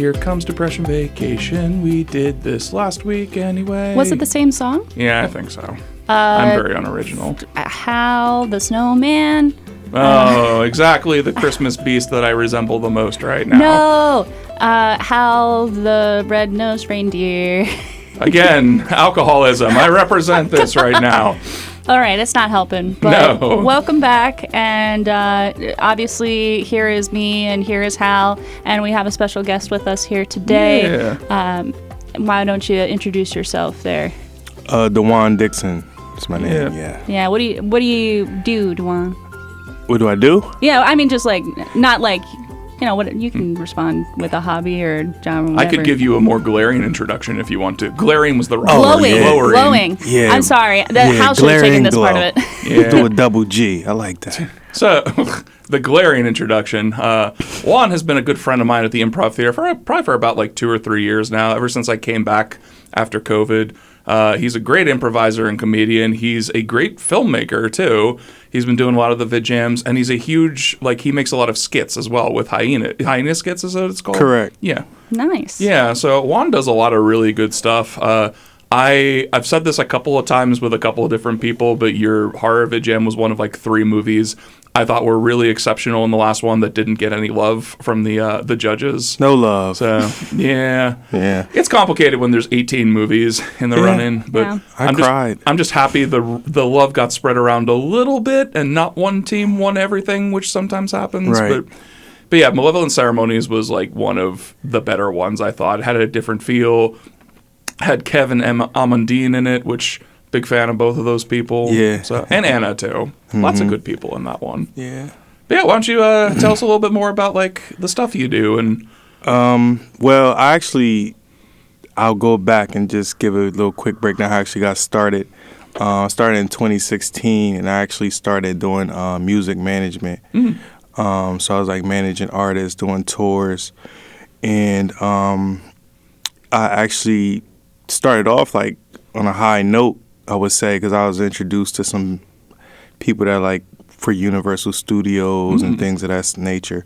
Here Comes Depression Vacation. We did this last week anyway. Was it the same song? Yeah, I think so. I'm very unoriginal. Hal the Snowman. Oh, exactly the Christmas beast that I resemble the most right now. No, Hal the Red-Nosed Reindeer. Again, alcoholism. I represent this right now. All right, it's not helping, but No. Welcome back, and obviously here is me and here is Hal, and we have a special guest with us here today. Yeah. Why don't you introduce yourself there? DuJuan Dixon is my name. Yeah. Yeah. What do you do, DuJuan? What do I do? Yeah, I mean, just like not like. You know, what you can respond with a hobby or a genre. Whatever. I could give you a more glaring introduction if you want to. Glaring was the wrong word. Glowing. Yeah. I'm sorry. Hal should have taken this part of it. Yeah. Do a double G. I like that. So, the glaring introduction. Juan has been a good friend of mine at the Improv Theater probably for about like 2 or 3 years now, ever since I came back after COVID. He's a great improviser and comedian. He's a great filmmaker, too. He's been doing a lot of the vid jams, and he's a huge, he makes a lot of skits as well with Hyena skits, is that what it's called? Correct. Yeah. Nice. Yeah, so Juan does a lot of really good stuff. I've said this a couple of times with a couple of different people, but your horror vid jam was one of 3 movies I thought were really exceptional in the last one that didn't get any love from the judges. No love. So, yeah. Yeah. It's complicated when there's 18 movies in the run-in, but Yeah. I cried. I'm just happy the love got spread around a little bit and not one team won everything, which sometimes happens. Right. But yeah, Malevolent Ceremonies was one of the better ones, I thought. It had a different feel. Had Kevin Amandine in it, which big fan of both of those people. Yeah. So, and Anna too. Lots of good people in that one. Yeah. But yeah, why don't you tell us a little bit more about the stuff you do and. Well, I'll go back and just give a little quick breakdown how I actually got started. Started in 2016, and I actually started doing music management. So I was managing artists, doing tours, and I actually started off on a high note, I would say, because I was introduced to some people that for Universal Studios and things of that nature.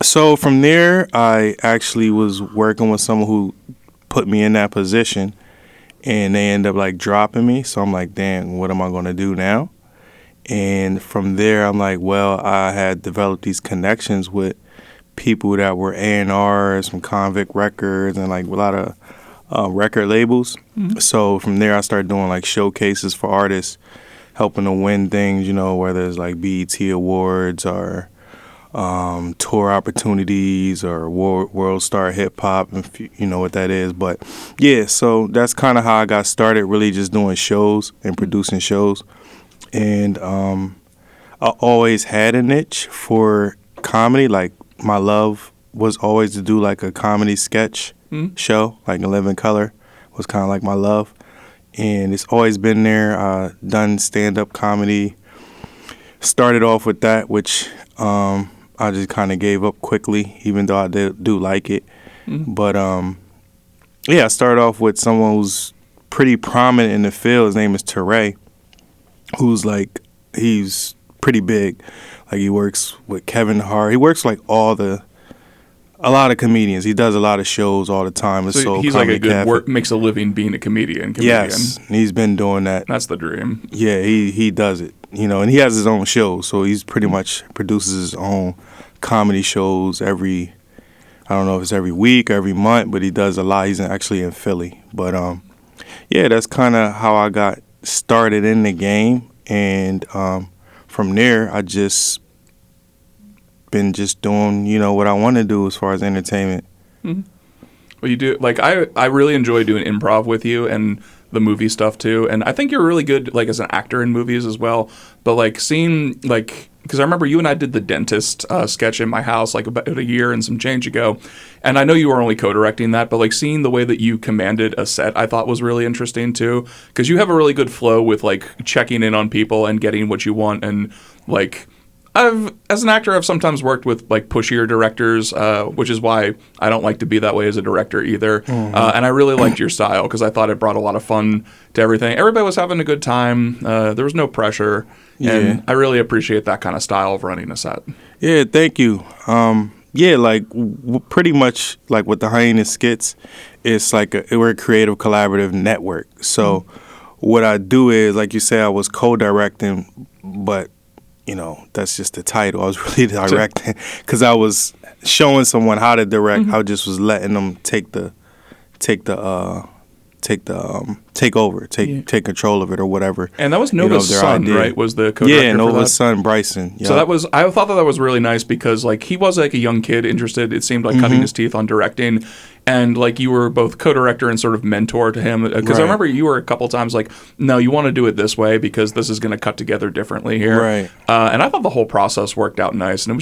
So from there, I actually was working with someone who put me in that position, and they end up dropping me. So I'm like, damn, what am I going to do now? And from there, I'm like, well, I had developed these connections with people that were A&Rs from Convict Records and a lot of record labels. So from there, I started doing showcases for artists, helping to win things, whether it's BET Awards or tour opportunities or World Star Hip Hop, if you know what that is. But yeah, so that's kind of how I got started, really just doing shows and producing shows. And I always had a niche for comedy. My love was always to do a comedy sketch show, In Living Color was kind of my love. And it's always been there. Done stand-up comedy. Started off with that, which I just kind of gave up quickly, even though I do like it. But yeah, I started off with someone who's pretty prominent in the field. His name is Teray, who's he's pretty big. He works with Kevin Hart. He works a lot of comedians. He does a lot of shows all the time. So he's a good makes a living being a comedian. Yes, he's been doing that. That's the dream. Yeah, he does it. And he has his own show, so he's pretty much produces his own comedy shows I don't know if it's every week or every month, but he does a lot. He's actually in Philly. But yeah, that's kind of how I got started in the game. And from there, I just been doing, what I want to do as far as entertainment. Well, you do, I really enjoy doing improv with you and the movie stuff too. And I think you're really good, as an actor in movies as well. But seeing, because I remember you and I did the dentist sketch in my house about a year and some change ago. And I know you were only co-directing that, but seeing the way that you commanded a set, I thought was really interesting too. Because you have a really good flow with checking in on people and getting what you want. And as an actor, I've sometimes worked with pushier directors, which is why I don't like to be that way as a director either. And I really liked your style because I thought it brought a lot of fun to everything. Everybody was having a good time. There was no pressure. And I really appreciate that kind of style of running a set. Yeah, thank you. Yeah, like pretty much like with the Hyena skits, it's like we're a creative collaborative network. So what I do is, like you say, I was co-directing, but you know, that's just the title. I was really directing because I was showing someone how to direct. I just was letting them take control of it or whatever. And that was Nova's son, right? Was the co-director Yeah, for Nova's that? son, Bryson. Yep. So I thought that was really nice because like he was like a young kid interested, it seemed like cutting his teeth on directing. And like you were both co-director and sort of mentor to him. Because I remember you were a couple times like, no, you want to do it this way because this is going to cut together differently here. Right. And I thought the whole process worked out nice. And it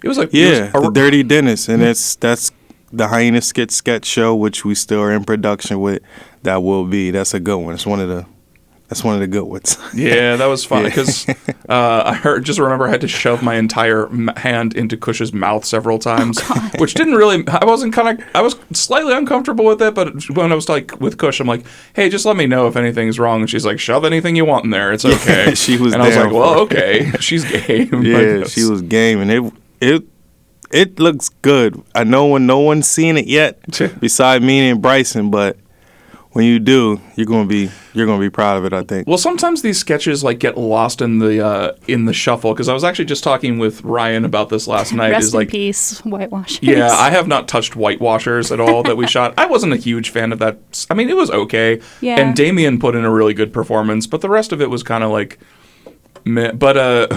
was like... the Dirty Dentist. And that's the Hyena sketch show, which we still are in production with. That's a good one. It's one of the good ones. Yeah, that was fun because I remember I had to shove my entire hand into Kush's mouth several times, which didn't really. I was slightly uncomfortable with it, but when I was like with Kush, I'm like, hey, just let me know if anything's wrong. And she's like, shove anything you want in there. It's okay. She was. And I was like, well, okay, she's game. Yeah, she was game, and it looks good. I know no one's seen it yet, beside me and Bryson, but. When you do, you're gonna be proud of it, I think. Well, sometimes these sketches like get lost in the shuffle because I was actually just talking with Ryan about this last night. Rest in peace, whitewashers. Yeah, I have not touched whitewashers at all that we shot. I wasn't a huge fan of that. I mean, it was okay. Yeah. And Damien put in a really good performance, but the rest of it was kind of like meh. But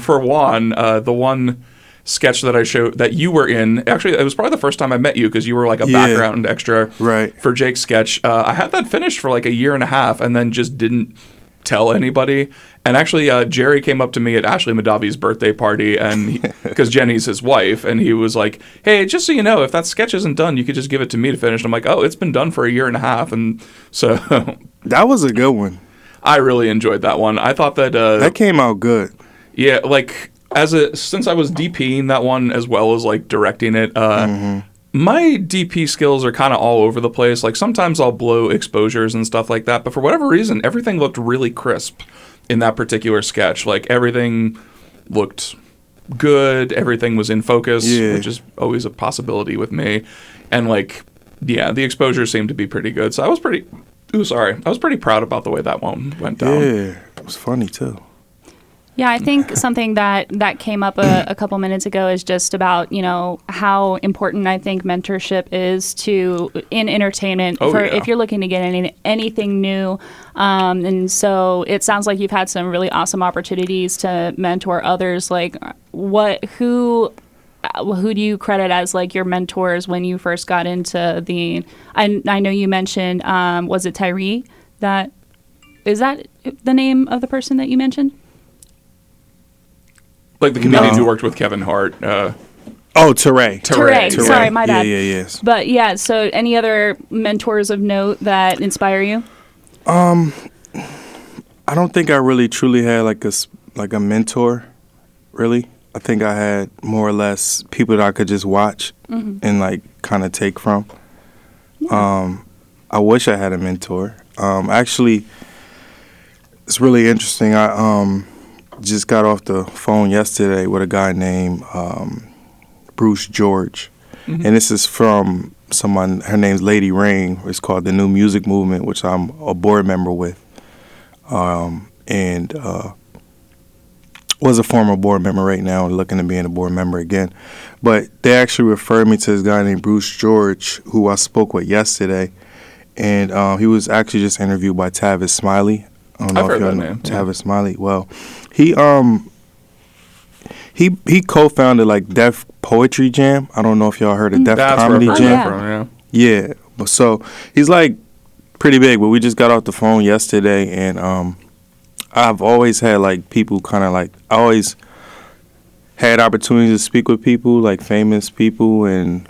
for Juan, the one sketch that I showed that you were in, actually it was probably the first time I met you because you were like a background extra for Jake's sketch. I had that finished for like a year and a half and then just didn't tell anybody. And actually Jerry came up to me at Ashley Madavi's birthday party, and because Jenny's his wife, and he was like, hey, just so you know, if that sketch isn't done, you could just give it to me to finish. And I'm like, oh, it's been done for a year and a half. And so that was a good one. I really enjoyed that one. I thought that came out good. Yeah, like since I was DPing that one as well as like directing it, my DP skills are kind of all over the place. Like sometimes I'll blow exposures and stuff like that, but for whatever reason, everything looked really crisp in that particular sketch. Like everything looked good, everything was in focus, which is always a possibility with me. And like, yeah, the exposure seemed to be pretty good. So I was pretty proud about the way that one went down. Yeah, it was funny too. Yeah, I think something that came up a couple minutes ago is just about, how important I think mentorship is in entertainment if you're looking to get anything new. And so it sounds like you've had some really awesome opportunities to mentor others. Like who do you credit as like your mentors when you first got into I know you mentioned, was it Tyree? Is that the name of the person that you mentioned? Like the comedian who worked with Kevin Hart. Teray. Sorry, my bad. Yeah, yes. But yeah, so any other mentors of note that inspire you? I don't think I really truly had like a mentor, really. I think I had more or less people that I could just watch and like kind of take from. Yeah. I wish I had a mentor. Actually, it's really interesting. I just got off the phone yesterday with a guy named Bruce George. And this is from someone, her name's Lady Rain. It's called the New Music Movement, which I'm a board member with. And was a former board member right now and looking to being a board member again. But they actually referred me to this guy named Bruce George, who I spoke with yesterday. And he was actually just interviewed by Tavis Smiley. I don't know if y'all know Tavis Smiley. Well, he co-founded like Def Poetry Jam. I don't know if y'all heard of Def Comedy Jam. Yeah. But so he's like pretty big, but we just got off the phone yesterday, and I've always had like people kind of like, I always had opportunities to speak with people, like famous people and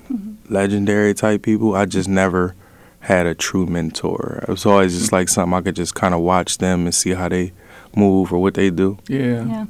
legendary type people. I just never had a true mentor. It was always just like something I could just kind of watch them and see how they move or what they do. Yeah.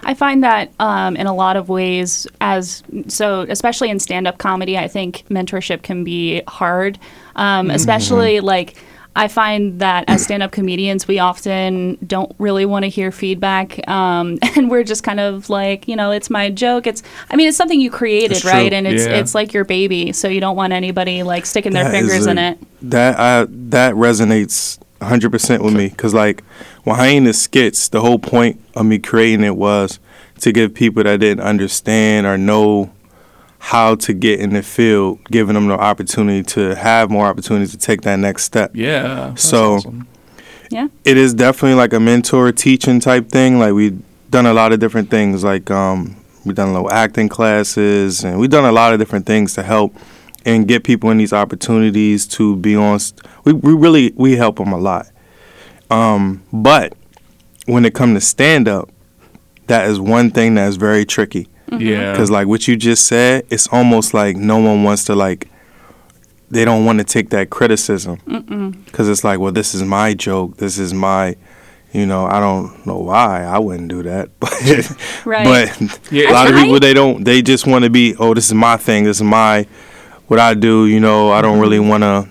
I find that in a lot of ways, especially in stand-up comedy, I think mentorship can be hard, especially like I find that as stand-up comedians, we often don't really want to hear feedback, and we're just kind of like, it's my joke. It's something you created, right? And it's like your baby, so you don't want anybody like sticking their fingers in it. That resonates 100% with me, because like behind the skits, the whole point of me creating it was to give people that didn't understand or know how to get in the field, giving them the opportunity to have more opportunities to take that next step. Yeah. That's so awesome. Yeah, it is definitely like a mentor teaching type thing. Like we've done a lot of different things. Like we've done little acting classes, and we've done a lot of different things to help and get people in these opportunities to be on. We help them a lot. But when it comes to stand up, that is one thing that is very tricky. Yeah. Because like what you just said, it's almost like no one wants to they don't want to take that criticism. Because it's like, well, this is my joke. This is my, I don't know why I wouldn't do that. But, right. But a lot of people, they just want to be, oh, this is my thing. This is what I do. I don't really want to,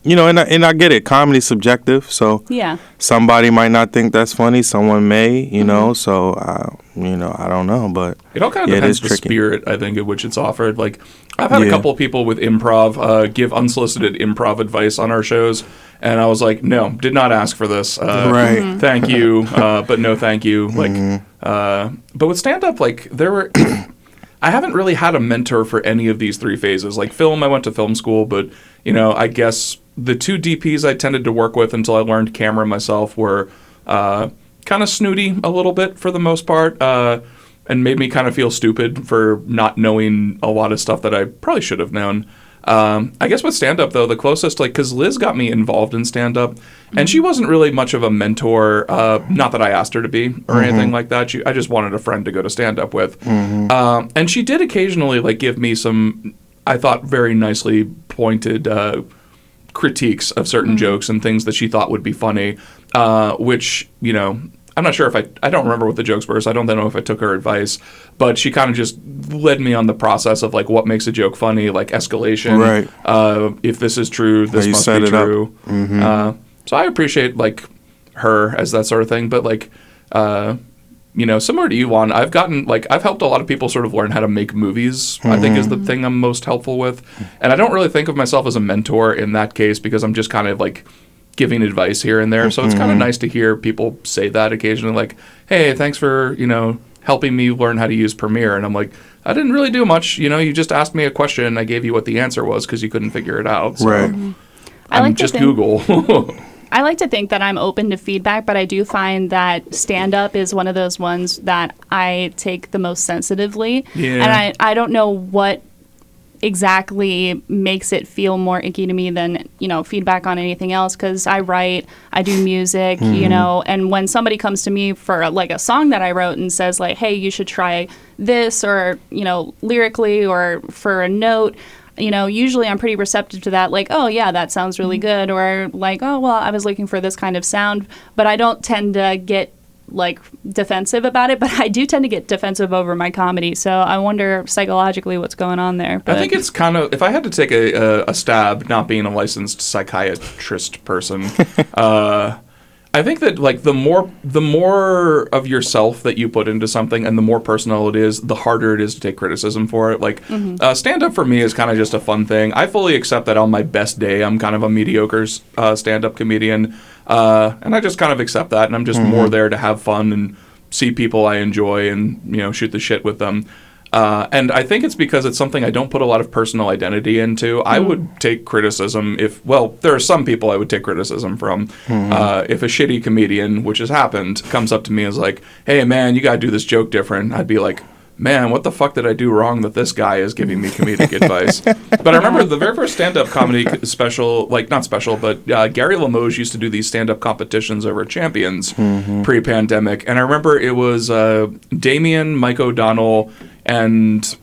and I get it. Comedy's subjective. So yeah, somebody might not think that's funny. Someone may, so, I don't know. But it all kind of depends the spirit, I think, at which it's offered. Like, I've had a couple of people with improv give unsolicited improv advice on our shows. And I was like, no, did not ask for this. Right. Thank you, but no thank you. Like, but with stand-up, like, I haven't really had a mentor for any of these three phases. Like film, I went to film school, but, I guess the two DPs I tended to work with until I learned camera myself were kind of snooty a little bit for the most part, and made me kind of feel stupid for not knowing a lot of stuff that I probably should have known. I guess with stand-up, though, the closest, because Liz got me involved in stand-up, and she wasn't really much of a mentor, not that I asked her to be or anything like that. I just wanted a friend to go to stand-up with. And she did occasionally, give me some, I thought, very nicely pointed critiques of certain jokes and things that she thought would be funny, which, I'm not sure if I don't remember what the jokes were, so I don't know if I took her advice, but she kind of just led me on the process of what makes a joke funny, like escalation. Right. If this is true, this must be true. So I appreciate her as that sort of thing, but similar to you, Juan, I've helped a lot of people sort of learn how to make movies. I think is the thing I'm most helpful with, and I don't really think of myself as a mentor in that case because I'm just kind of giving advice here and there. So it's kind of nice to hear people say that occasionally, hey, thanks for, helping me learn how to use Premiere. And I'm like, I didn't really do much. You just asked me a question and I gave you what the answer was because you couldn't figure it out. So right. I'm just Google. I like to think that I'm open to feedback, but I do find that stand-up is one of those ones that I take the most sensitively. Yeah. And I don't know what exactly makes it feel more icky to me than feedback on anything else, because I write, I do music, and when somebody comes to me for a song that I wrote and says hey, you should try this, or lyrically, or for a note, usually I'm pretty receptive to that, oh yeah, that sounds really good, or oh well, I was looking for this kind of sound, but I don't tend to get defensive about it, but I do tend to get defensive over my comedy. So I wonder psychologically what's going on there. But I think it's kind of, if I had to take a stab, not being a licensed psychiatrist person, I think that the more of yourself that you put into something and the more personal it is, the harder it is to take criticism for it. Stand-up for me is kind of just a fun thing. I fully accept that on my best day, I'm kind of a mediocre stand-up comedian. And I just kind of accept that, and I'm just more there to have fun and see people I enjoy and, shoot the shit with them. And I think it's because it's something I don't put a lot of personal identity into. I would take criticism there are some people I would take criticism from. If a shitty comedian, which has happened, comes up to me and is like, hey, man, you got to do this joke different, I'd be like, man, what the fuck did I do wrong that this guy is giving me comedic advice? But I remember the very first stand-up comedy special, not special, but Gary Limoges used to do these stand-up competitions over Champions pre-pandemic. And I remember it was Damien, Mike O'Donnell, and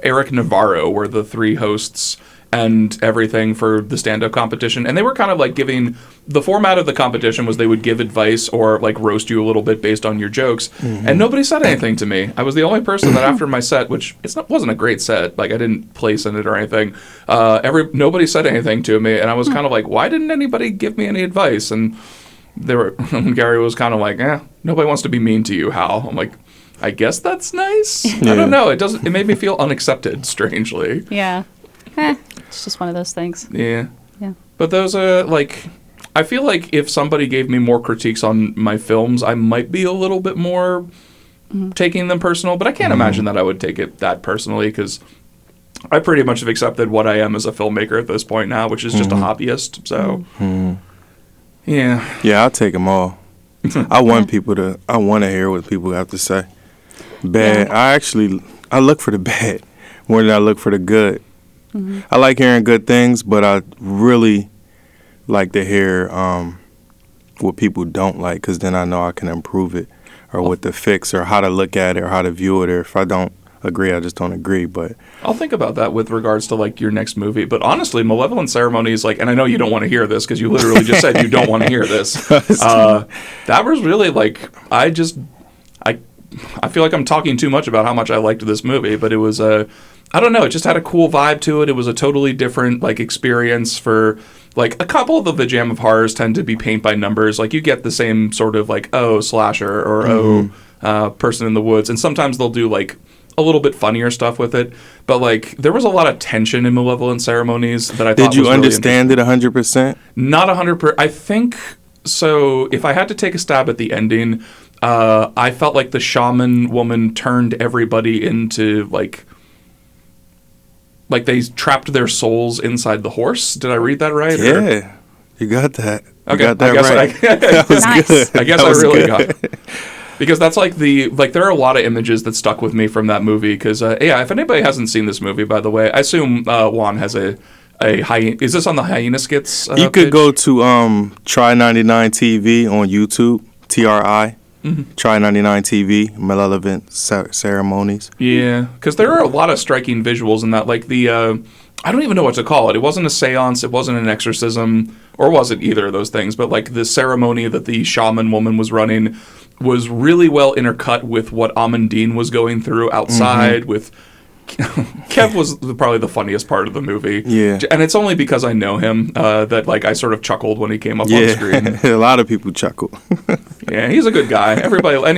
Eric Navarro were the three hosts. and everything for the stand-up competition. And they were kind of like giving, the format of the competition was they would give advice or like roast you a little bit based on your jokes. And nobody said anything to me. I was the only person that after my set, which wasn't a great set, like I didn't place in it or anything, nobody said anything to me. And I was kind of like, why didn't anybody give me any advice? And Gary was kind of like, nobody wants to be mean to you, Hal. I'm like, I guess that's nice. I don't know. It made me feel unaccepted, strangely. Yeah. It's just one of those things. Yeah. But those I feel like if somebody gave me more critiques on my films, I might be a little bit more taking them personal. But I can't imagine that I would take it that personally, because I pretty much have accepted what I am as a filmmaker at this point now, which is just a hobbyist. So, yeah. Yeah, I'll take them all. I want to hear what people have to say. Bad. Yeah. I look for the bad more than I look for the good. I like hearing good things, but I really like to hear what people don't like, because then I know I can improve it, or what to fix, or how to look at it, or how to view it. Or if I don't agree, I just don't agree. But I'll think about that with regards to like your next movie. But honestly, Malevolent Ceremonies, like, and I know you don't want to hear this because you literally just said you don't want to hear this. That was really like, I feel like I'm talking too much about how much I liked this movie, but it was I don't know, it just had a cool vibe to it. It was a totally different like experience for like a couple of the Vijam of horrors tend to be paint by numbers. Like you get the same sort of like, slasher or person in the woods. And sometimes they'll do like a little bit funnier stuff with it. But like there was a lot of tension in Malevolent Ceremonies that I thought was really understand it 100%? Not 100%. I think so. If I had to take a stab at the ending, I felt like the shaman woman turned everybody into like they trapped their souls inside the horse. Did I read that right? Yeah, you got that. Okay, got that right. That was nice. Good. I guess I really got it. Because that's like there are a lot of images that stuck with me from that movie. Because if anybody hasn't seen this movie, by the way, I assume Juan has a hyena. Is this on the Hyena Skits? You could go to Try 99 TV on YouTube. TRI. Try 99 TV, Malevolent Ceremonies. Yeah, because there are a lot of striking visuals in that. Like I don't even know what to call it. It wasn't a seance, it wasn't an exorcism, or was it either of those things? But like the ceremony that the shaman woman was running was really well intercut with what Amandine was going through outside with... Kev was probably the funniest part of the movie. Yeah. And it's only because I know him that like I sort of chuckled when he came up on screen. A lot of people chuckle. Yeah, he's a good guy. Everybody, and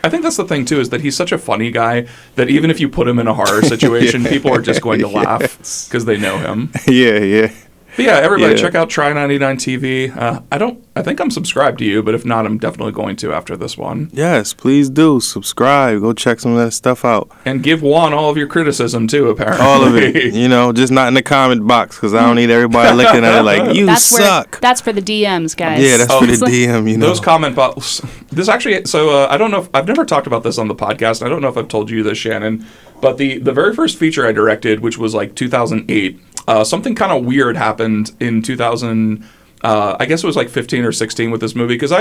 I think that's the thing too, is that he's such a funny guy that even if you put him in a horror situation, people are just going to laugh because they know him. Yeah. But yeah, everybody check out Try 99 TV. I think I'm subscribed to you, but if not, I'm definitely going to after this one. Yes, please do. Subscribe. Go check some of that stuff out. And give Juan all of your criticism, too, apparently. All of it. Just not in the comment box, because I don't need everybody looking at it like, suck. That's for the DMs, guys. Yeah, that's for the DM, Those comment box. This actually, I don't know if, I've never talked about this on the podcast. I don't know if I've told you this, Shannon, but the very first feature I directed, which was like 2008, something kind of weird happened in 2000. I guess it was like 15 or 16 with this movie, because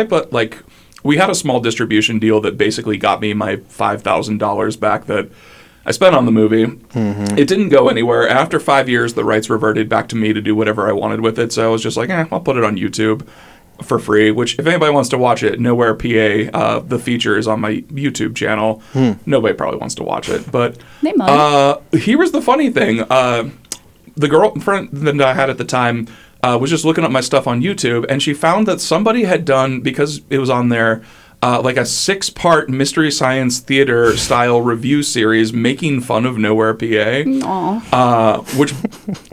we had a small distribution deal that basically got me my $5,000 back that I spent on the movie. It didn't go anywhere. After 5 years, the rights reverted back to me to do whatever I wanted with it. So I was just like, I'll put it on YouTube for free, which if anybody wants to watch it, Nowhere PA, the feature is on my YouTube channel. Nobody probably wants to watch it, but they might. Here was the funny thing. The girlfriend that I had at the time was just looking up my stuff on YouTube, and she found that somebody had done, because it was on there, like a 6-part Mystery Science Theater style review series making fun of Nowhere PA. Which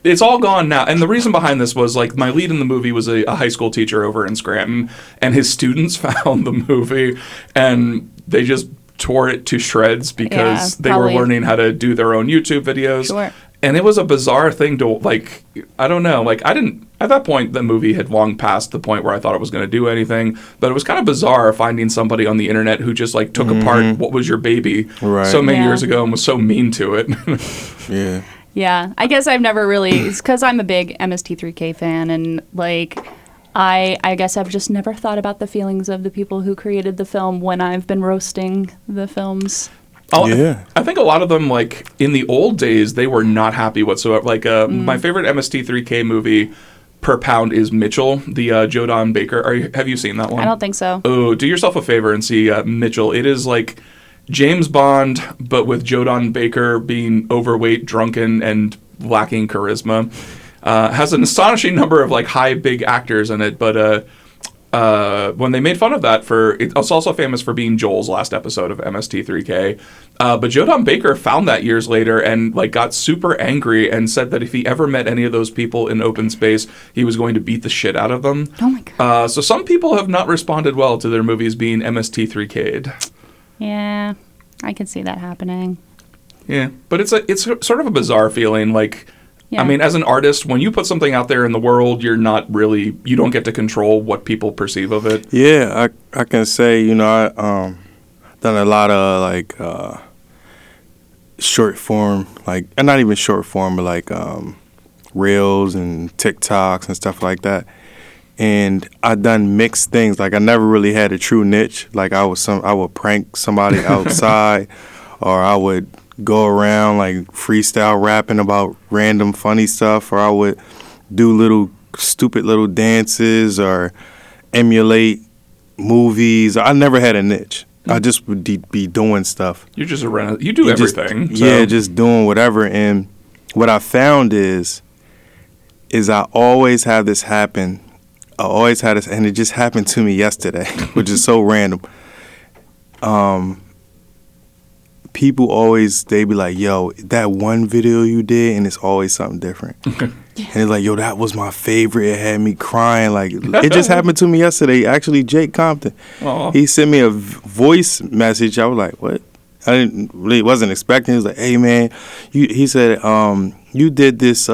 it's all gone now. And the reason behind this was like my lead in the movie was a high school teacher over in Scranton, and his students found the movie and they just tore it to shreds because they were learning how to do their own YouTube videos. Sure. And it was a bizarre thing to, like, I don't know, like, I didn't, at that point, the movie had long passed the point where I thought it was going to do anything, but it was kind of bizarre finding somebody on the internet who just, like, took apart What Was Your Baby so many years ago and was so mean to it. Yeah, I guess I've never really, it's because I'm a big MST3K fan, and, like, I guess I've just never thought about the feelings of the people who created the film when I've been roasting the films. Yeah. I think a lot of them, like, in the old days, they were not happy whatsoever. Like, my favorite MST3K movie per pound is Mitchell, the Joe Don Baker. Have you seen that one? I don't think so. Oh, do yourself a favor and see Mitchell. It is like James Bond, but with Joe Don Baker being overweight, drunken, and lacking charisma. Has an astonishing number of, like, high, big actors in it, but when they made fun of that it's also famous for being Joel's last episode of MST3K. But Joe Don Baker found that years later and like got super angry and said that if he ever met any of those people in open space, he was going to beat the shit out of them. Oh my God. So some people have not responded well to their movies being MST3K'd. Yeah, I can see that happening. Yeah, but it's sort of a bizarre feeling, like. Yeah. I mean, as an artist, when you put something out there in the world, you don't get to control what people perceive of it. Yeah, I can say, you know, I done a lot of like short form, like, and not even short form, but like reels and TikToks and stuff like that. And I done mixed things. Like I never really had a true niche. Like I would prank somebody outside, or I would go around like freestyle rapping about random funny stuff, or I would do little stupid little dances or emulate movies. I never had a niche. I just would be doing stuff. You're just you do everything. Just doing whatever. And what I found is I always have this happen. I always had this, and it just happened to me yesterday, which is so random. People always, they be like, yo, that one video you did, and it's always something different. And it's like, yo, that was my favorite. It had me crying. Like, it just happened to me yesterday. Actually, Jake Compton, he sent me a voice message. I was like, what? I wasn't expecting. He was like, hey, man, he said, you did this,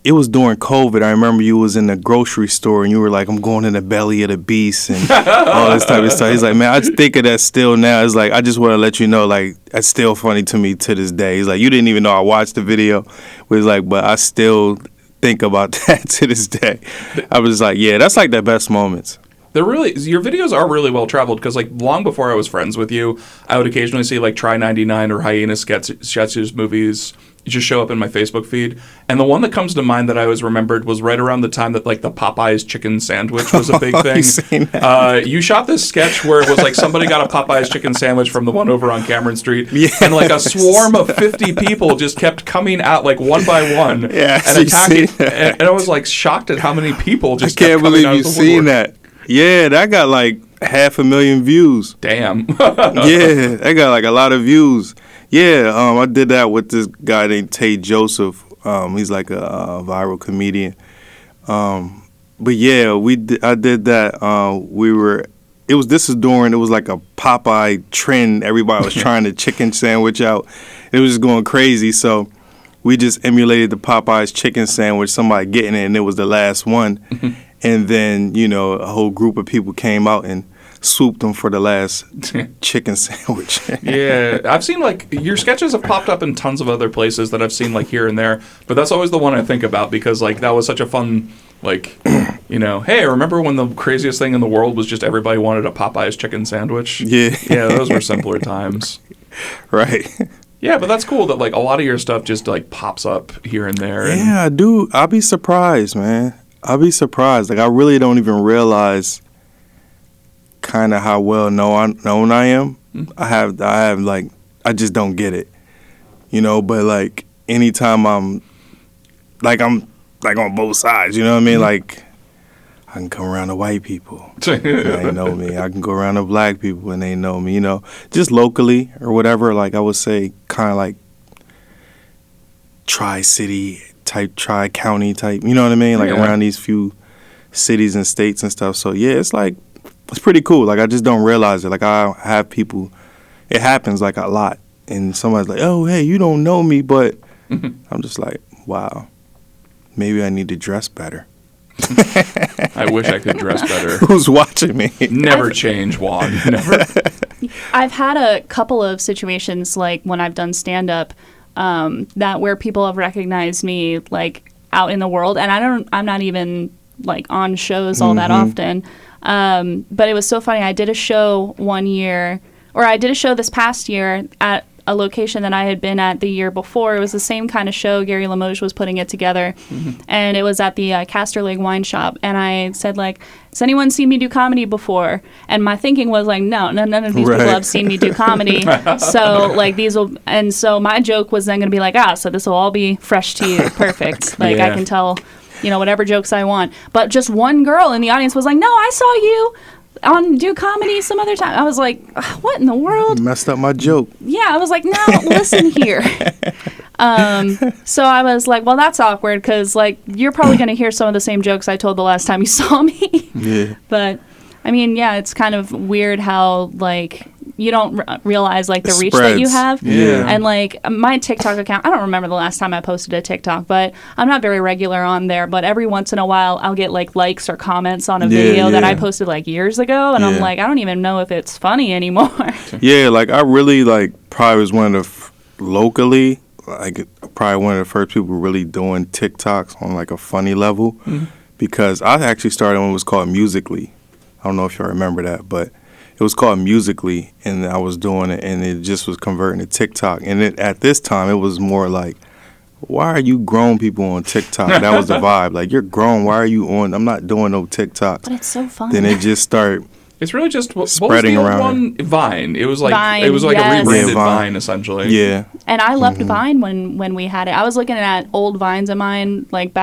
it was during COVID. I remember you was in the grocery store and you were like, I'm going in the belly of the beast and all this type of stuff. He's like, man, I just think of that still now. It's like, I just want to let you know, like, that's still funny to me to this day. He's like, you didn't even know I watched the video. But he's like, but I still think about that to this day. I was like, yeah, that's like the best moments. Your videos are really well traveled because like long before I was friends with you, I would occasionally see like Try 99 or Hyena sketches movies just show up in my Facebook feed. And the one that comes to mind that I always remembered was right around the time that like the Popeyes chicken sandwich was a big thing. You shot this sketch where it was like somebody got a Popeyes chicken sandwich from the one over on Cameron Street. Yes. And like a swarm of 50 people just kept coming out like one by one and attacking. And I was like shocked at how many people just kept coming out of the woodwork. I can't believe you've seen that. Yeah, that got like 500,000 views. Damn. Yeah, that got like a lot of views. Yeah, I did that with this guy named Tate Joseph. He's like a viral comedian. But yeah, I did that. This is during, it was like a Popeye trend. Everybody was trying to chicken sandwich out. It was just going crazy. So we just emulated the Popeyes chicken sandwich, somebody getting it, and it was the last one. And then, you know, a whole group of people came out and swooped them for the last chicken sandwich. Yeah, I've seen like your sketches have popped up in tons of other places that I've seen like here and there, but that's always the one I think about because like that was such a fun like, you know, hey, remember when the craziest thing in the world was just everybody wanted a Popeyes chicken sandwich? Yeah. Yeah, those were simpler times. Right. Yeah, but that's cool that like a lot of your stuff just like pops up here and there. Yeah, I do. I'll be surprised, man. I'll be surprised. Like I really don't even realize kind of how well known I am. I have like, I just don't get it, you know, but like anytime I'm like on both sides, you know what I mean? Like I can come around to white people and they know me. I can go around to black people and they know me, you know, just locally or whatever. Like I would say kind of like tri-city type, tri-county type, you know what I mean? Like around these few cities and states and stuff. So yeah, it's like, it's pretty cool. Like I just don't realize it. Like I have people, it happens like a lot. And somebody's like, oh, hey, you don't know me. But I'm just like, wow, maybe I need to dress better. I wish I could dress better. Who's watching me? Never change, Juan. Never. I've had a couple of situations like when I've done stand-up that where people have recognized me like out in the world. And I'm not even like on shows all that often. But it was so funny. I did a show one year or I did a show this past year at a location that I had been at the year before. It was the same kind of show. Gary Limoges was putting it together, and it was at the Castor Lake Wine Shop. And I said, like, has anyone seen me do comedy before? And my thinking was like, no, none of these people have seen me do comedy. So like so my joke was then going to be like, so this will all be fresh to you, perfect. Like I can tell, whatever jokes I want. But just one girl in the audience was like, no, I saw you do comedy some other time. I was like, what in the world? You messed up my joke. Yeah, I was like, no, listen here. So I was like, well, that's awkward because, like, you're probably going to hear some of the same jokes I told the last time you saw me. Yeah. But, I mean, yeah, it's kind of weird how, like, you don't realize, like, the reach that you have. Yeah. And, like, my TikTok account, I don't remember the last time I posted a TikTok, but I'm not very regular on there. But every once in a while, I'll get, like, likes or comments on a video that I posted, like, years ago. And I'm like, I don't even know if it's funny anymore. Yeah, like, I really, like, probably was one of the, locally, like, probably one of the first people really doing TikToks on, like, a funny level. Because I actually started when it was called Musical.ly. I don't know if y'all remember that, but it was called Musical.ly, and I was doing it, and it just was converting to TikTok. And at this time, it was more like, why are you grown people on TikTok? That was the vibe. Like, you're grown. Why are you on? I'm not doing no TikToks. But it's so fun. Then it just started. It's really just spreading what was the around. old one? Vine. It was like Vine, a rebranded Vine. Vine, essentially. Yeah. And I loved Vine when we had it. I was looking at old Vines of mine, like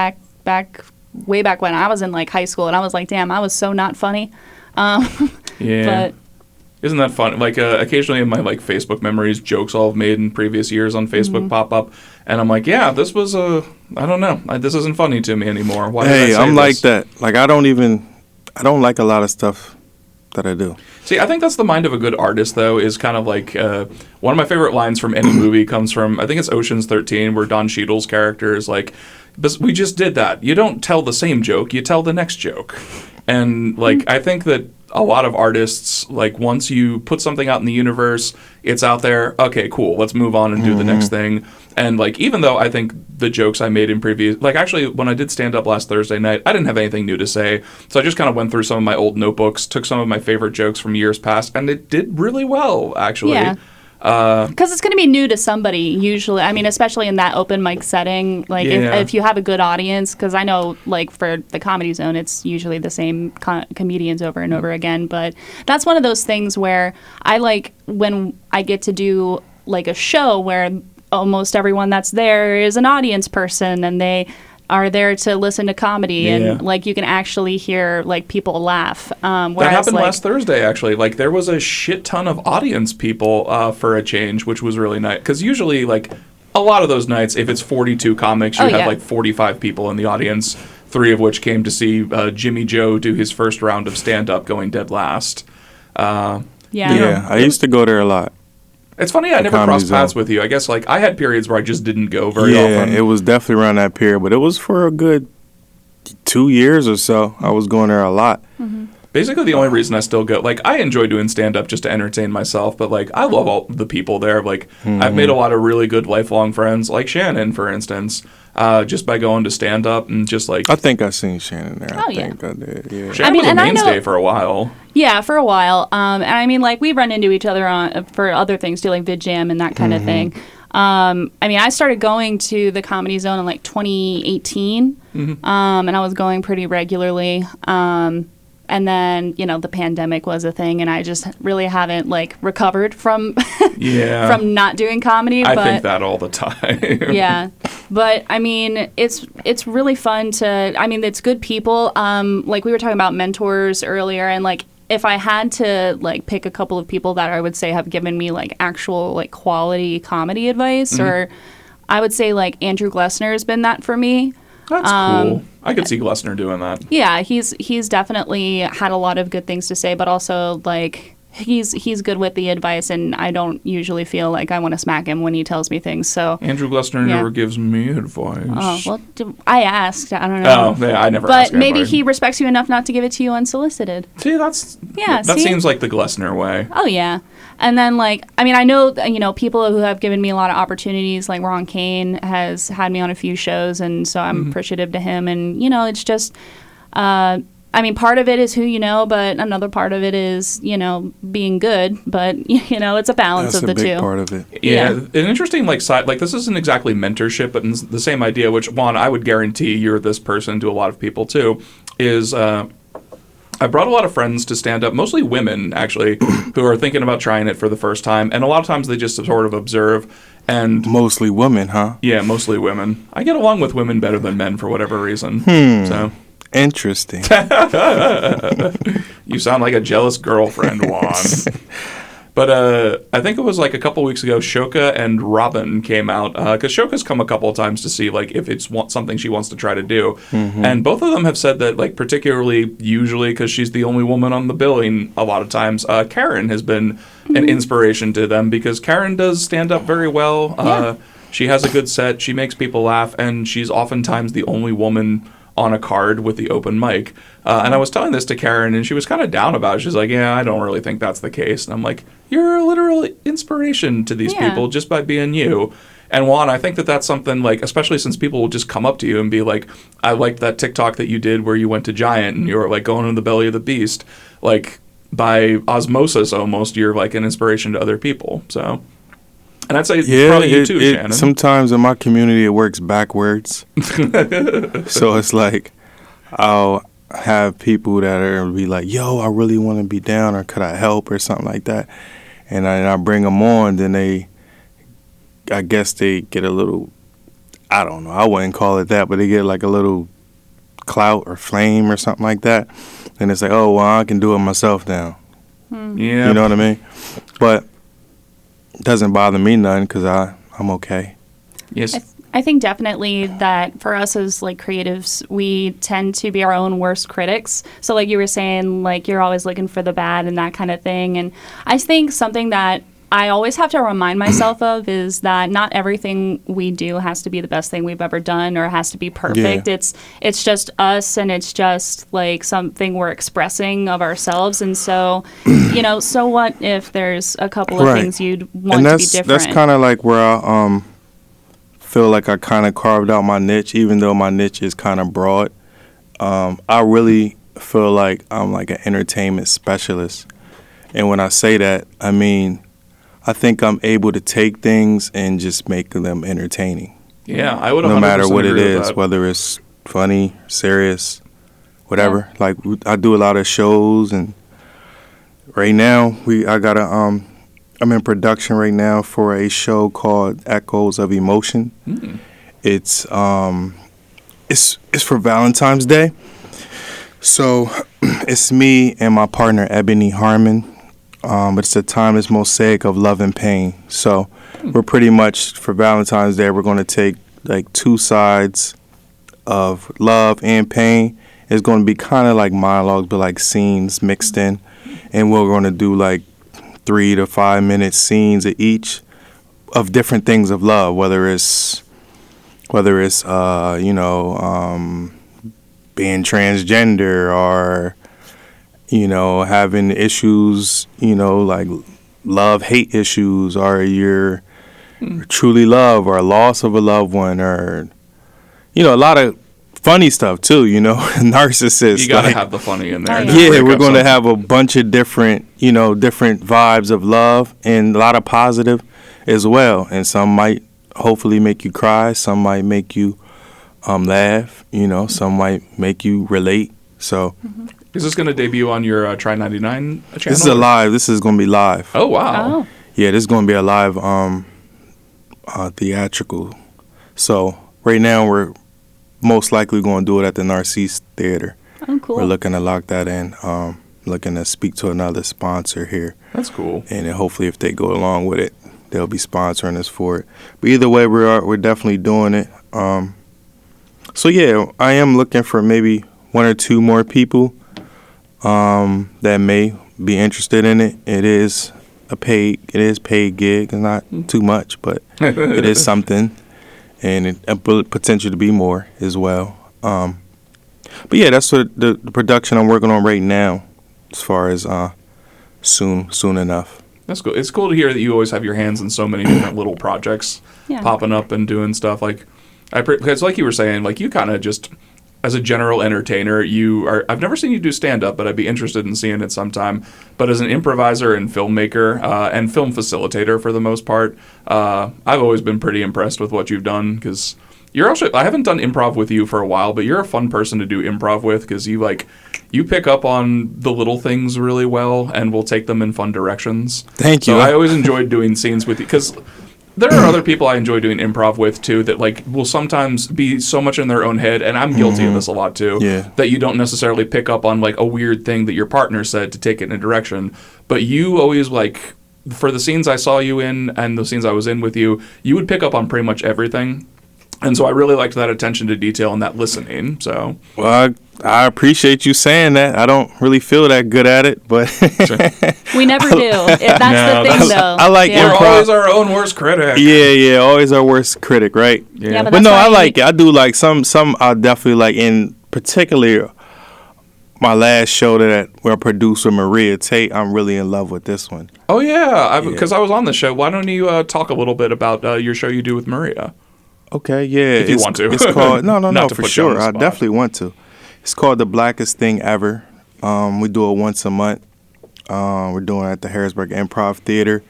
way back when I was in like high school, and I was like, damn, I was so not funny. Yeah. But isn't that fun? Like occasionally in my like Facebook memories, jokes I've made in previous years on Facebook pop up, and I'm like, yeah, this was I don't know, this isn't funny to me anymore. Why did I say I'm this? like that. Like I don't like a lot of stuff that I do. See, I think that's the mind of a good artist, though, is kind of like one of my favorite lines from any movie comes from, I think it's Ocean's 13, where Don Cheadle's character is like, but we just did that. You don't tell the same joke, you tell the next joke. And like, I think that a lot of artists, like once you put something out in the universe, it's out there, okay, cool, let's move on and do the next thing. And like, even though I think the jokes I made in previous, like actually when I did stand up last Thursday night, I didn't have anything new to say. So I just kind of went through some of my old notebooks, took some of my favorite jokes from years past, and it did really well, actually. yeah. Because it's going to be new to somebody usually. I mean, especially in that open mic setting. Like if you have a good audience, because I know like for the Comedy Zone, it's usually the same comedians over and over again. But that's one of those things where I like when I get to do like a show where almost everyone that's there is an audience person and they are there to listen to comedy and like you can actually hear like people laugh. That happened last Thursday actually. Like there was a shit ton of audience people for a change, which was really nice. Because usually like a lot of those nights, if it's 42 comics, you have like 45 people in the audience, 3 of which came to see Jimmy Joe do his first round of stand-up going dead last. I used to go there a lot. It's funny I never crossed paths with you. I guess like I had periods where I just didn't go very often. Yeah, it was definitely around that period, but it was for a good 2 years or so. I was going there a lot. Mm-hmm. Basically, the only reason I still go, like, I enjoy doing stand-up just to entertain myself, but, like, I love all the people there. Like, I've made a lot of really good lifelong friends, like Shannon, for instance, just by going to stand-up and just, like... I think I've seen Shannon there. Oh, I think I did, yeah. Shannon was a mainstay for a while. Yeah, for a while. And I mean, like, we run into each other for other things, too, like Vid Jam and that kind of thing. I mean, I started going to the Comedy Zone in, like, 2018, and I was going pretty regularly. And then, you know, the pandemic was a thing, and I just really haven't, like, recovered from from not doing comedy. I think that all the time. Yeah. But, I mean, it's really fun to, I mean, it's good people. Like, we were talking about mentors earlier, and, like, if I had to, like, pick a couple of people that I would say have given me, like, actual, like, quality comedy advice, or I would say, like, Andrew Glessner has been that for me. That's cool. I could see Glessner doing that. Yeah, he's definitely had a lot of good things to say, but also like he's good with the advice, and I don't usually feel like I want to smack him when he tells me things. So Andrew Glessner never gives me advice. Oh well, I asked. I don't know. Oh, yeah, I never. But maybe he respects you enough not to give it to you unsolicited. See, that seems like the Glessner way. Oh yeah. And then, like, I mean, I know, you know, people who have given me a lot of opportunities, like Ron Kane has had me on a few shows, and so I'm appreciative to him. And, you know, it's just, I mean, part of it is who you know, but another part of it is, being good. But, it's a balance of the two. That's a big part of it. Yeah. An interesting, side, this isn't exactly mentorship, but the same idea, which, Juan, I would guarantee you're this person to a lot of people, too, is I brought a lot of friends to stand up, mostly women, actually, who are thinking about trying it for the first time. And a lot of times they just sort of observe. And mostly women, huh? Yeah, mostly women. I get along with women better than men for whatever reason. So interesting. You sound like a jealous girlfriend, Juan. But I think it was a couple weeks ago, Shoka and Robin came out. Because Shoka's come a couple of times to see if it's something she wants to try to do. Mm-hmm. And both of them have said that, particularly usually because she's the only woman on the billing a lot of times, Karen has been an inspiration to them because Karen does stand up very well. Yeah. She has a good set. She makes people laugh. And she's oftentimes the only woman on a card with the open mic. And I was telling this to Karen, and she was kind of down about it. She's like, yeah, I don't really think that's the case. And I'm like, you're a literal inspiration to these people just by being you. And Juan, I think that's something, especially since people will just come up to you and be like, I liked that TikTok that you did where you went to Giant and you were, going in the belly of the beast. By osmosis almost, you're, an inspiration to other people. So... And I'd say probably you too, Shannon. Sometimes in my community it works backwards. So it's I'll have people that are be like, yo, I really want to be down, or could I help, or something like that. And I bring them on, then I guess they get a little, I don't know, I wouldn't call it that, but they get a little clout or flame or something like that. And it's oh, well, I can do it myself now. Yeah. You know what I mean? But it doesn't bother me none because I'm okay. Yes. I think definitely that for us as creatives, we tend to be our own worst critics. So you were saying, you're always looking for the bad and that kind of thing. And I think something that I always have to remind myself of is that not everything we do has to be the best thing we've ever done or has to be perfect. Yeah. It's just us, and it's just something we're expressing of ourselves. And so, so what if there's a couple of things you'd want to be different? That's kind of where I feel I kind of carved out my niche, even though my niche is kind of broad. I really feel like I'm an entertainment specialist. And when I say that, I mean, I think I'm able to take things and just make them entertaining. Yeah, I would 100% no matter what it agree is, with that. Whether it's funny, serious, whatever. Yeah. I do a lot of shows, and right now I'm in production right now for a show called Echoes of Emotion. Mm. It's for Valentine's Day. So it's me and my partner Ebony Harmon. It's a timeless mosaic of love and pain. So we're pretty much, for Valentine's Day, we're going to take two sides of love and pain. It's going to be kind of like monologues, but scenes mixed in. And we're going to do 3 to 5 minute scenes of each of different things of love, whether it's being transgender or having issues, love-hate issues, or you're truly love, or a loss of a loved one, or, a lot of funny stuff, too, narcissists. You got to have the funny in there. Yeah, we're going to have a bunch of different vibes of love, and a lot of positive as well. And some might hopefully make you cry. Some might make you laugh. Some might make you relate. So... Mm-hmm. Is this going to debut on your Try 99 channel? This is This is going to be live. Oh, wow. Oh. Yeah, this is going to be a live theatrical. So right now we're most likely going to do it at the Narcisse Theater. Oh, cool. We're looking to lock that in. Looking to speak to another sponsor here. That's cool. And then hopefully if they go along with it, they'll be sponsoring us for it. But either way, we're definitely doing it. So yeah, I am looking for maybe 1 or 2 more people that may be interested in it. It is paid gig. It's not too much, but it is something, and it potential to be more as well. But yeah, that's what the production I'm working on right now, as far as soon enough. That's cool. It's cool to hear that you always have your hands in so many different little projects popping up and doing stuff. Because like you were saying, you kind of just as a general entertainer, I've never seen you do stand-up, but I'd be interested in seeing it sometime. But as an improviser and filmmaker and film facilitator for the most part, I've always been pretty impressed with what you've done, because I haven't done improv with you for a while, but you're a fun person to do improv with, because you pick up on the little things really well and will take them in fun directions. Thank you. So I always enjoyed doing scenes with you, because there are other people I enjoy doing improv with too that will sometimes be so much in their own head, and I'm guilty of this a lot too. Yeah. That you don't necessarily pick up on a weird thing that your partner said to take it in a direction, but you always for the scenes I saw you in and the scenes I was in with you, you would pick up on pretty much everything. And so I really liked that attention to detail and that listening. So, well, I appreciate you saying that. I don't really feel that good at it, but we never do. That's the thing, though. I like improv. We're always our own worst critic. Yeah, always our worst critic, right? Yeah, but no, I like it. I do like some. I definitely like. In particular, my last show where producer Maria Tate, I'm really in love with this one. Oh yeah, because I was on the show. Why don't you talk a little bit about your show you do with Maria? Okay, yeah. If you want to. It's called, no, for sure. I definitely want to. It's called The Blackest Thing Ever. We do it once a month. We're doing it at the Harrisburg Improv Theater.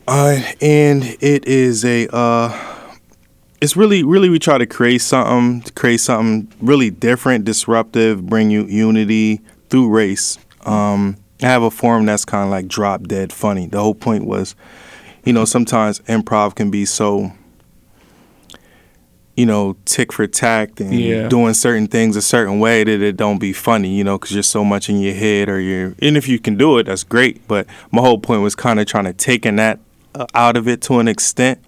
And it is it's really, we try to create something really different, disruptive, bring you unity through race. I have a form that's kind of like drop dead funny. The whole point was, sometimes improv can be so, tick for tact and doing certain things a certain way that it don't be funny, because you're so much in your head and if you can do it, that's great. But my whole point was kind of trying to taking that out of it to an extent,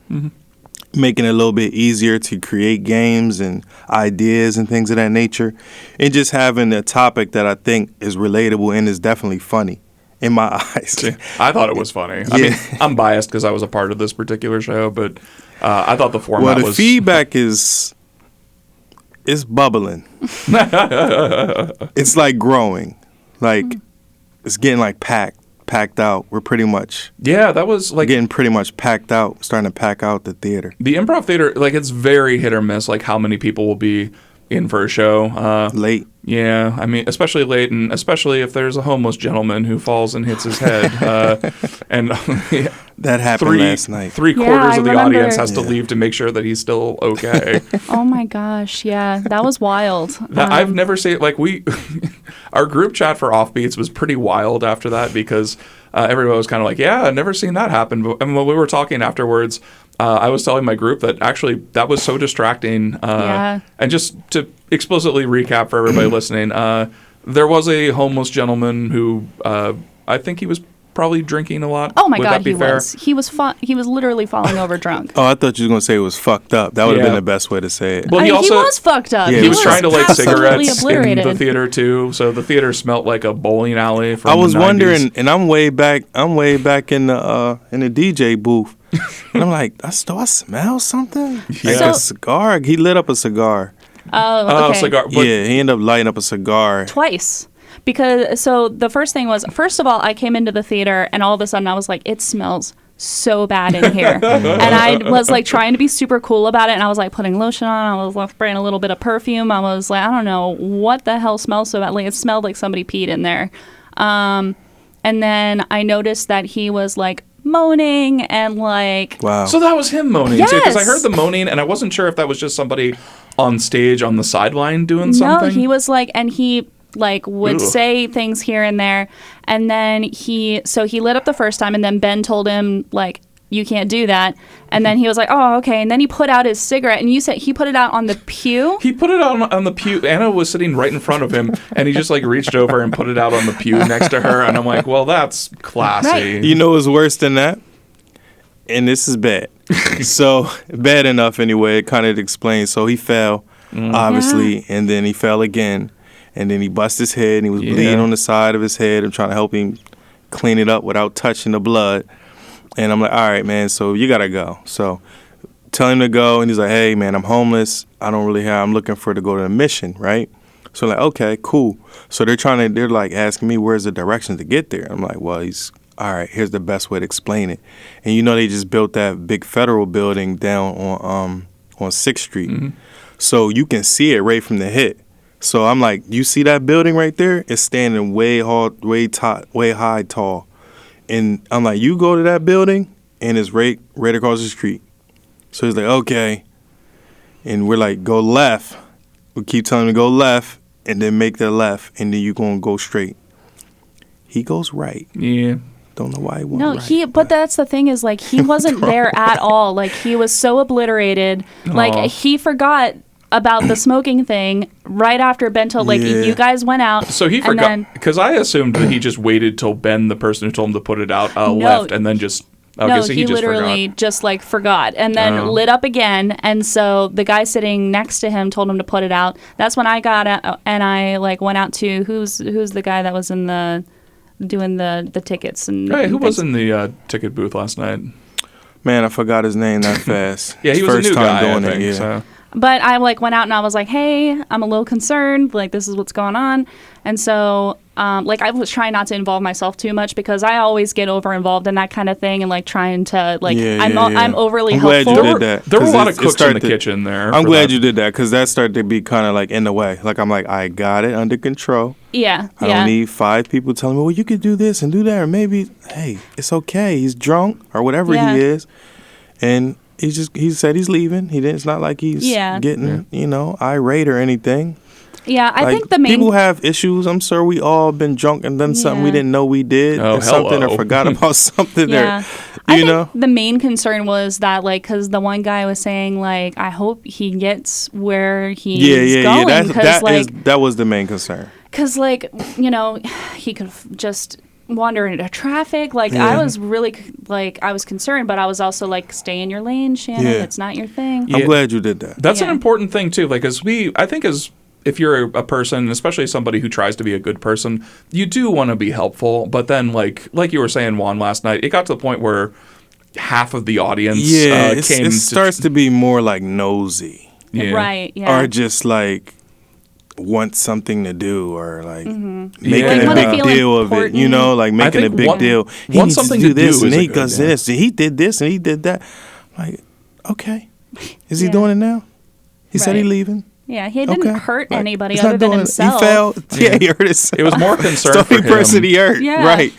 making it a little bit easier to create games and ideas and things of that nature, and just having a topic that I think is relatable and is definitely funny in my eyes. I thought it was funny. I mean, I'm biased because I was a part of this particular show, but I thought the format was... Well, the feedback is bubbling. It's like growing. It's getting packed out. We're pretty much... Yeah, that was getting pretty much packed out, starting to pack out the theater. The improv theater, it's very hit or miss, how many people will be in for a show. Late. Yeah, I mean, especially late, and especially if there's a homeless gentleman who falls and hits his head. And that happened last night. Three-quarters of the audience has to leave to make sure that he's still okay. Oh my gosh, yeah, that was wild. I've never seen our group chat for Offbeats was pretty wild after that, because everybody was kind of yeah, I've never seen that happen. And when we were talking afterwards, I was telling my group that actually that was so distracting. And just to explicitly recap for everybody listening, there was a homeless gentleman who I think he was probably drinking a lot. Oh my God, he was. He was literally falling over drunk. Oh, I thought you were gonna say it was fucked up. That would have been the best way to say it. Well, he was fucked up. Yeah, he was trying to light cigarettes in the theater too. So the theater smelled like a bowling alley. From I was the 90s. wondering, and I'm way back in the DJ booth, and I'm like, I smell something. Like a cigar. He lit up a cigar. Oh, okay. Cigar. Yeah, he ended up lighting up a cigar twice. Because the first thing was, first of all, I came into the theater and all of a sudden I was like, it smells so bad in here. And I was trying to be super cool about it, and I was putting lotion on, I was spraying a little bit of perfume. I was I don't know what the hell smells so bad. It smelled like somebody peed in there. And then I noticed that he was moaning and wow. So that was him moaning too, because I heard the moaning and I wasn't sure if that was just somebody on stage on the sideline doing something. No, he was and he would say things here and there, and then he lit up the first time, and then Ben told him you can't do that, and then he was oh, okay, and then he put out his cigarette, and you said he put it out on the pew. He put it out on the pew. Anna was sitting right in front of him, and he just reached over and put it out on the pew next to her, and I'm well, that's classy. Right. You know what's worse than that? And this is bad. So bad enough anyway. It kind of explains. So he fell, obviously, and then he fell again. And then he busted his head, and he was bleeding on the side of his head. I'm trying to help him clean it up without touching the blood. And I'm all right, man, so you got to go. So tell him to go, and he's hey, man, I'm homeless. I'm looking to go to a mission, right? So okay, cool. So they're asking me where's the directions to get there. I'm well, he's, all right, here's the best way to explain it. And they just built that big federal building down on 6th Street. Mm-hmm. so you can see it right from the hit. So I'm like, you see that building right there? It's standing way high, tall. And I'm like, you go to that building, and it's right across the street. So he's like, okay. And we're like, go left. We keep telling him to go left, and then make the left, and then you're going to go straight. He goes right. Yeah. Don't know why he went right. No, but that's the thing is, like, he wasn't there at all. Like, he was so obliterated. Like, he forgot about the smoking thing right after Ben told, like, you guys went out. So he forgot, because I assumed that he just waited till Ben, the person who told him to put it out, left, and then just... No, he literally just like forgot and then lit up again. And so the guy sitting next to him told him to put it out. That's when I got out and I like went out to who's the guy that was in doing the tickets and who was in the ticket booth last night? Man, I forgot his name that fast. Yeah, he was a new guy, I think, so. But I like went out and I was like, hey, I'm a little concerned. Like, this is what's going on. And so, like, I was trying not to involve myself too much because I always get over involved in that kind of thing and like trying to like I'm overly helpful. Glad you did that. There were a lot of cooks in the kitchen there. I'm glad you did that because that started to be kind of like in the way. Like, I'm like, I got it under control. Yeah. I don't need 5 people telling me, well, you could do this and do that, or maybe, hey, it's okay. He's drunk or whatever he is, and. He said he's leaving. It's not like he's getting, irate or anything. Yeah, I think the main... People have issues. I'm sure we all been drunk and done something we didn't know we did. Or something or forgot about something. Yeah. I think the main concern was that, like, because the one guy was saying, like, I hope he gets where he's going. That was the main concern. Because, like, he could just... wander into traffic. Like, I was really, like, I was concerned, but I was also like, stay in your lane, Shannon. It's not your thing. I'm glad you did that. That's an important thing, too. Like, I think if you're a person, especially somebody who tries to be a good person, you do want to be helpful. But then, like you were saying, Juan, last night, it got to the point where half of the audience came. It starts to be more like nosy. Yeah. Right, yeah. Or just like, want something to do or like making a big deal of it, like making a big deal. He needs to do this and he does this. He did this and he did that. Like, okay. Is he doing it now? He said he's leaving. Yeah, he didn't hurt anybody other than himself. He failed. Yeah, he hurt himself. It was more concern for him. The only person he hurt. Yeah. Right.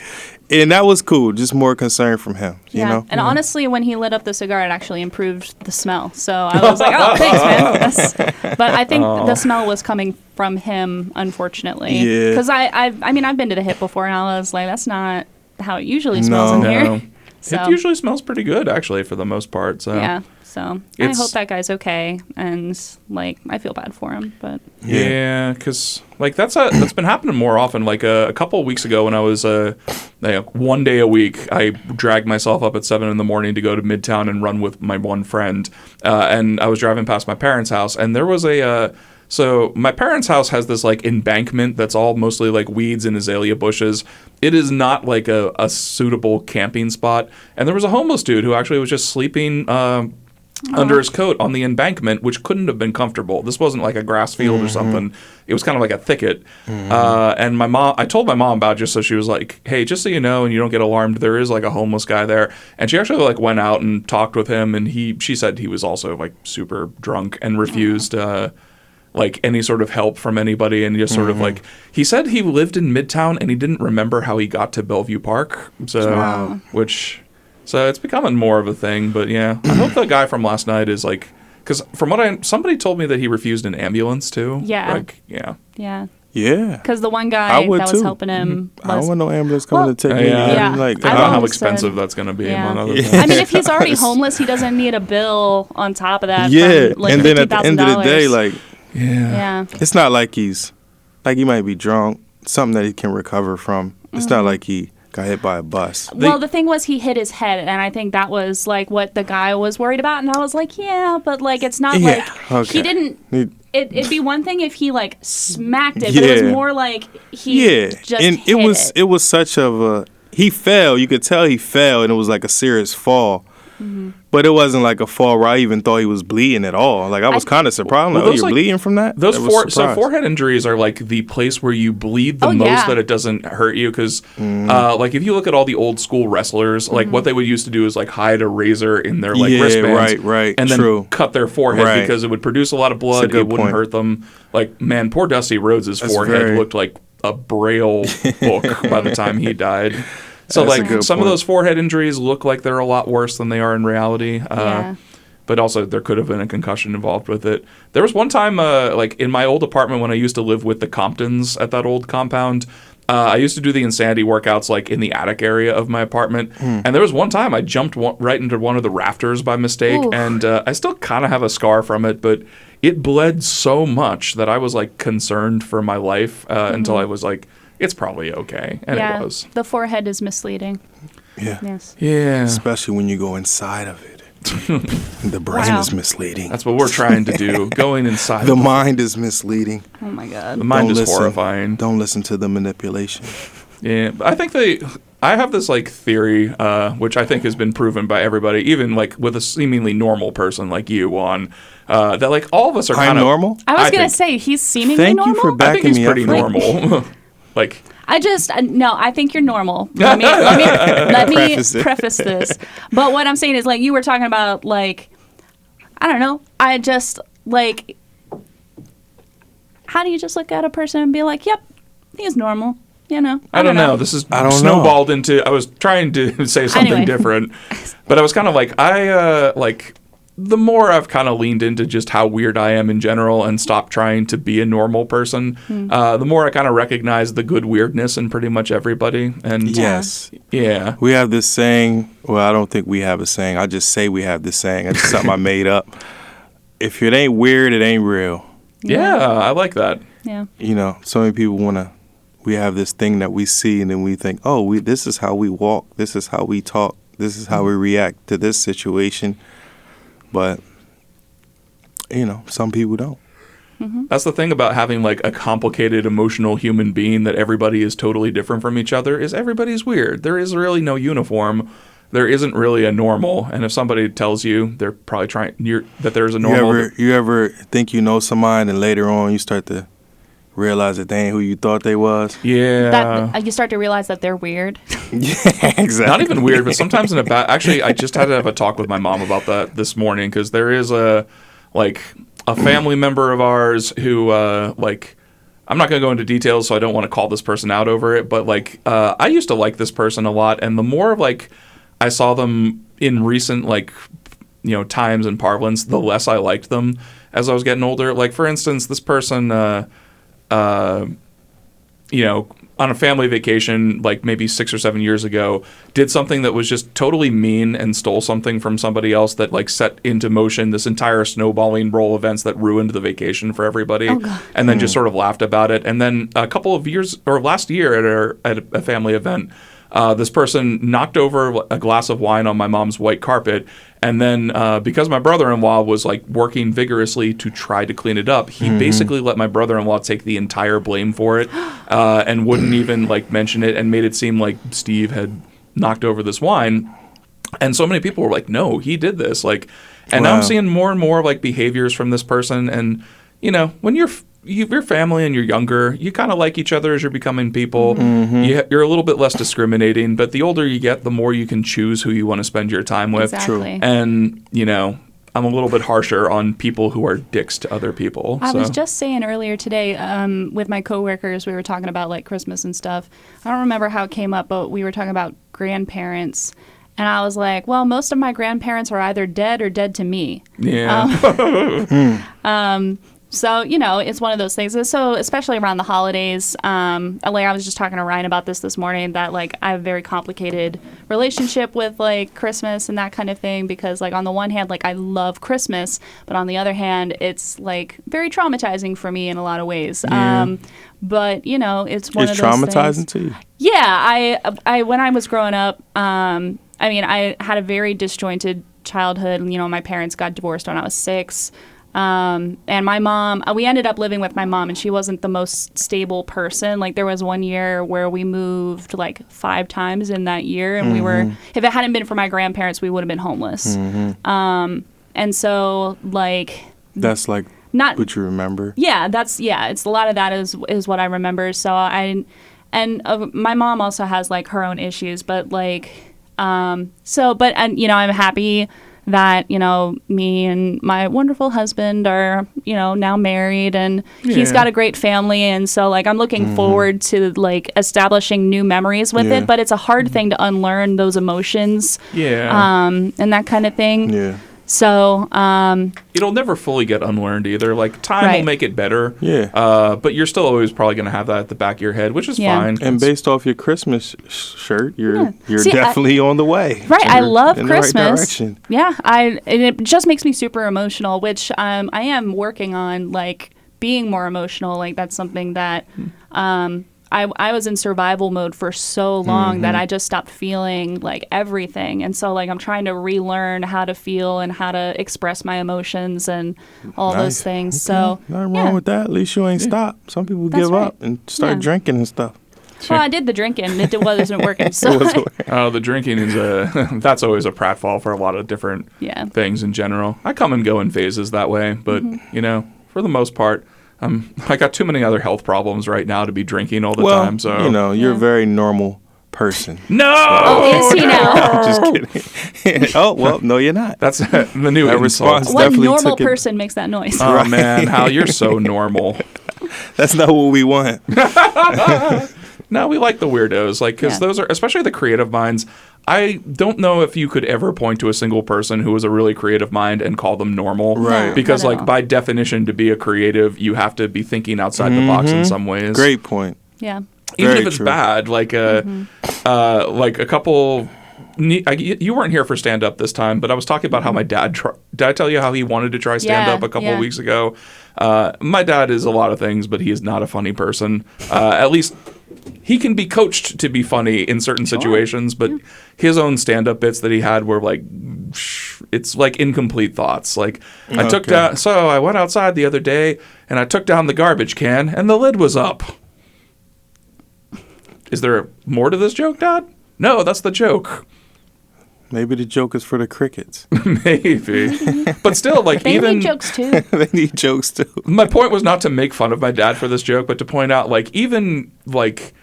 And that was cool. Just more concern from him, you know? And honestly, when he lit up the cigar, it actually improved the smell. So I was like, oh, thanks, man. But I think the smell was coming from him, unfortunately. Yeah. Because I mean, I've been to the hip before, and I was like, that's not how it usually smells in here. So. It usually smells pretty good, actually, for the most part. So. Yeah. So I hope that guy's okay, and like I feel bad for him, but because like that's been happening more often. Like a couple of weeks ago, when I was 1 day a week, I dragged myself up at 7 a.m. to go to Midtown and run with my one friend, and I was driving past my parents' house, and there was so my parents' house has this like embankment that's all mostly like weeds and azalea bushes. It is not like a suitable camping spot, and there was a homeless dude who actually was just sleeping under his coat on the embankment, which couldn't have been comfortable. This wasn't like a grass field or something. It was kind of like a thicket. And I told my mom about it just so she was like, hey, just so you know and you don't get alarmed, there is like a homeless guy there. And she actually like went out and talked with him, and she said he was also like super drunk and refused like any sort of help from anybody, and just sort of like, he said he lived in Midtown and he didn't remember how he got to Bellevue Park. So So it's becoming more of a thing, but yeah. I hope the guy from last night is like, because from what somebody told me that he refused an ambulance too. Yeah. Like, yeah. Because the one guy that was helping him I don't want no ambulance coming to take me. Like, I don't know how expensive that's going to be, among other things. I mean, if he's already homeless, he doesn't need a bill on top of that. Yeah, from, like, and then at the end of the day, like, it's not like he might be drunk, something that he can recover from. It's not like he got hit by a bus. Well, the thing was he hit his head, and I think that was like what the guy was worried about, and I was like, but like it's not like he didn't. It'd be one thing if he like smacked it, but it was more like he just and hit it was such of a he fell. You could tell he fell, and it was like a serious fall. But it wasn't like a fall where I even thought he was bleeding at all. Like I was kind of surprised. I'm like, oh, you're bleeding from that? Those forehead injuries are like the place where you bleed the most that it doesn't hurt you. Because like if you look at all the old school wrestlers, like what they would used to do is like hide a razor in their like wristbands, right, and then cut their forehead because it would produce a lot of blood. It wouldn't hurt them. Like man, poor Dusty Rhodes' forehead looked like a Braille book by the time he died. So like some of those forehead injuries look like they're a lot worse than they are in reality. But also there could have been a concussion involved with it. There was one time like in my old apartment when I used to live with the Comptons at that old compound, I used to do the insanity workouts like in the attic area of my apartment. And there was one time I jumped right into one of the rafters by mistake. Ooh. And I still kind of have a scar from it, but it bled so much that I was like concerned for my life until I was like, it's probably okay. And it was. The forehead is misleading. Yeah. Yes. Yeah. Especially when you go inside of it. The brain is misleading. That's what we're trying to do. Going inside. The mind is misleading. Oh my God. The mind is horrifying. Don't listen to the manipulation. Yeah. I think I have this like theory, which I think has been proven by everybody, even like with a seemingly normal person like you, Juan, that like all of us are kind of normal. I was going to say he's seemingly Thank normal. You for backing I think he's me pretty up. normal. Like I think you're normal. Let me preface this. But what I'm saying is, like, you were talking about, like, I don't know. I just, like, how do you just look at a person and be like, yep, he's normal, you know? I don't know. This is snowballed into, I was trying to say something different. But I was kind of like, the more I've kind of leaned into just how weird I am in general and stopped trying to be a normal person, the more I kind of recognize the good weirdness in pretty much everybody. And yes. Yeah. We have this saying. Well, I don't think we have a saying. I just say we have this saying. It's something I made up. If it ain't weird, it ain't real. Yeah, I like that. Yeah. You know, so many people we have this thing that we see and then we think, oh, this is how we walk. This is how we talk. This is how we react to this situation. But, you know, some people don't. That's the thing about having like a complicated emotional human being that everybody is totally different from each other is everybody's weird. There is really no uniform. There isn't really a normal. And if somebody tells you they're probably that there's a normal. You ever think you know somebody and later on you start to realize that they ain't who you thought they was? Yeah. You start to realize that they're weird. Yeah, exactly. Not even weird, but sometimes in a bad... Actually, I just had to have a talk with my mom about that this morning because there is a family member of ours who, I'm not going to go into details, so I don't want to call this person out over it, but, I used to like this person a lot, and the more, I saw them in recent, times and parlance, the less I liked them as I was getting older. Like, for instance, this person... on a family vacation, like maybe 6 or 7 years ago, did something that was just totally mean and stole something from somebody else that set into motion this entire snowballing roll of events that ruined the vacation for everybody. Oh, God. And then just sort of laughed about it. And then a couple of years, or last year at a family event, this person knocked over a glass of wine on my mom's white carpet, and then because my brother-in-law was working vigorously to try to clean it up, he basically let my brother-in-law take the entire blame for it, and wouldn't even mention it, and made it seem like Steve had knocked over this wine. And so many people were like, "No, he did this." Now I'm seeing more and more behaviors from this person, and when you're family and you're younger, you kind of like each other as you're becoming people. You're a little bit less discriminating, but the older you get, the more you can choose who you want to spend your time with. Exactly. And, I'm a little bit harsher on people who are dicks to other people. I was just saying earlier today with my coworkers, we were talking about Christmas and stuff. I don't remember how it came up, but we were talking about grandparents. And I was like, well, most of my grandparents are either dead or dead to me. Yeah. So, it's one of those things. So, especially around the holidays, I was just talking to Ryan about this morning, that, I have a very complicated relationship with, Christmas and that kind of thing, because, on the one hand, I love Christmas, but on the other hand, it's, very traumatizing for me in a lot of ways. Yeah. But, it's one of those things. It's traumatizing to you? Yeah. I when I was growing up, I had a very disjointed childhood. My parents got divorced when I was 6. And my mom, we ended up living with my mom, and she wasn't the most stable person. Like, there was one year where we moved like 5 times in that year, and we were, if it hadn't been for my grandparents, we would have been homeless. And so, like, that's like not what you remember. Yeah, it's a lot of that is what I remember. So my mom also has like her own issues, but like, I'm happy that, me and my wonderful husband are, now married, and he's got a great family. And so, like, I'm looking forward to, like, establishing new memories with it. But it's a hard thing to unlearn those emotions. And that kind of thing. Yeah. So, it'll never fully get unlearned either. Like, time will make it better. Yeah. But you're still always probably going to have that at the back of your head, which is fine. And based off your Christmas shirt, you're definitely on the way. Right. I love in Christmas. The right direction. Yeah. And it just makes me super emotional, which I am working on, like, being more emotional. Like, that's something that I was in survival mode for so long that I just stopped feeling like everything. And so, like, I'm trying to relearn how to feel and how to express my emotions and all those things. Okay. So nothing wrong with that. At least you ain't stopped. Some people give up and start drinking and stuff. Well, I did the drinking. It wasn't working. So the drinking is that's always a pratfall for a lot of different things in general. I come and go in phases that way, but for the most part, I got too many other health problems right now to be drinking all the time. So you're a very normal person. No. Is he now? Just kidding. Oh well, no, you're not. That's the new insult. What normal person makes that noise? Oh man, Hal, you're so normal. That's not what we want. No, we like the weirdos, like, because those are, especially the creative minds. I don't know if you could ever point to a single person who was a really creative mind and call them normal. Right. Because, like, by definition, to be a creative, you have to be thinking outside the box in some ways. Great point. Yeah. Even if it's bad, like a couple. You weren't here for stand up this time, but I was talking about how my dad. Did I tell you how he wanted to try stand up a couple of weeks ago? My dad is a lot of things, but he is not a funny person. At least he can be coached to be funny in certain situations, but his own stand-up bits that he had were like, it's like incomplete thoughts. Like, I went outside the other day and I took down the garbage can and the lid was up. Is there more to this joke, Dad? No, that's the joke. Maybe the joke is for the crickets. Maybe. But still, like, they need jokes too. They need jokes too. My point was not to make fun of my dad for this joke, but to point out, like, even, like,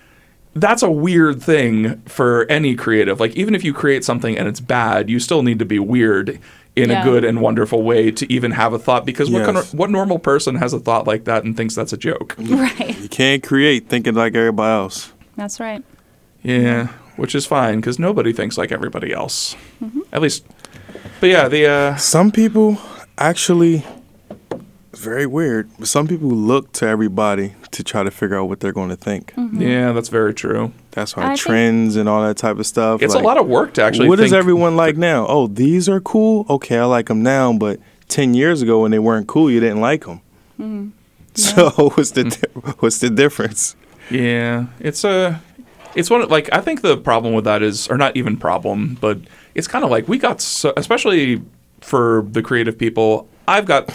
that's a weird thing for any creative. Like, even if you create something and it's bad, you still need to be weird in a good and wonderful way to even have a thought. Because what normal person has a thought like that and thinks that's a joke? Right. You can't create thinking like everybody else. That's right. Yeah. Which is fine, because nobody thinks like everybody else. At least. But yeah, some people actually, it's very weird, but some people look to everybody to try to figure out what they're going to think. Yeah, that's very true. That's why trends and all that type of stuff. It's like, a lot of work to actually what is everyone like now? Oh, these are cool? Okay, I like them now, but 10 years ago when they weren't cool, you didn't like them. So what's the difference? Yeah, it's one of, like, I think the problem with that is, or not even problem, but it's kind of like we got, especially for the creative people, I've got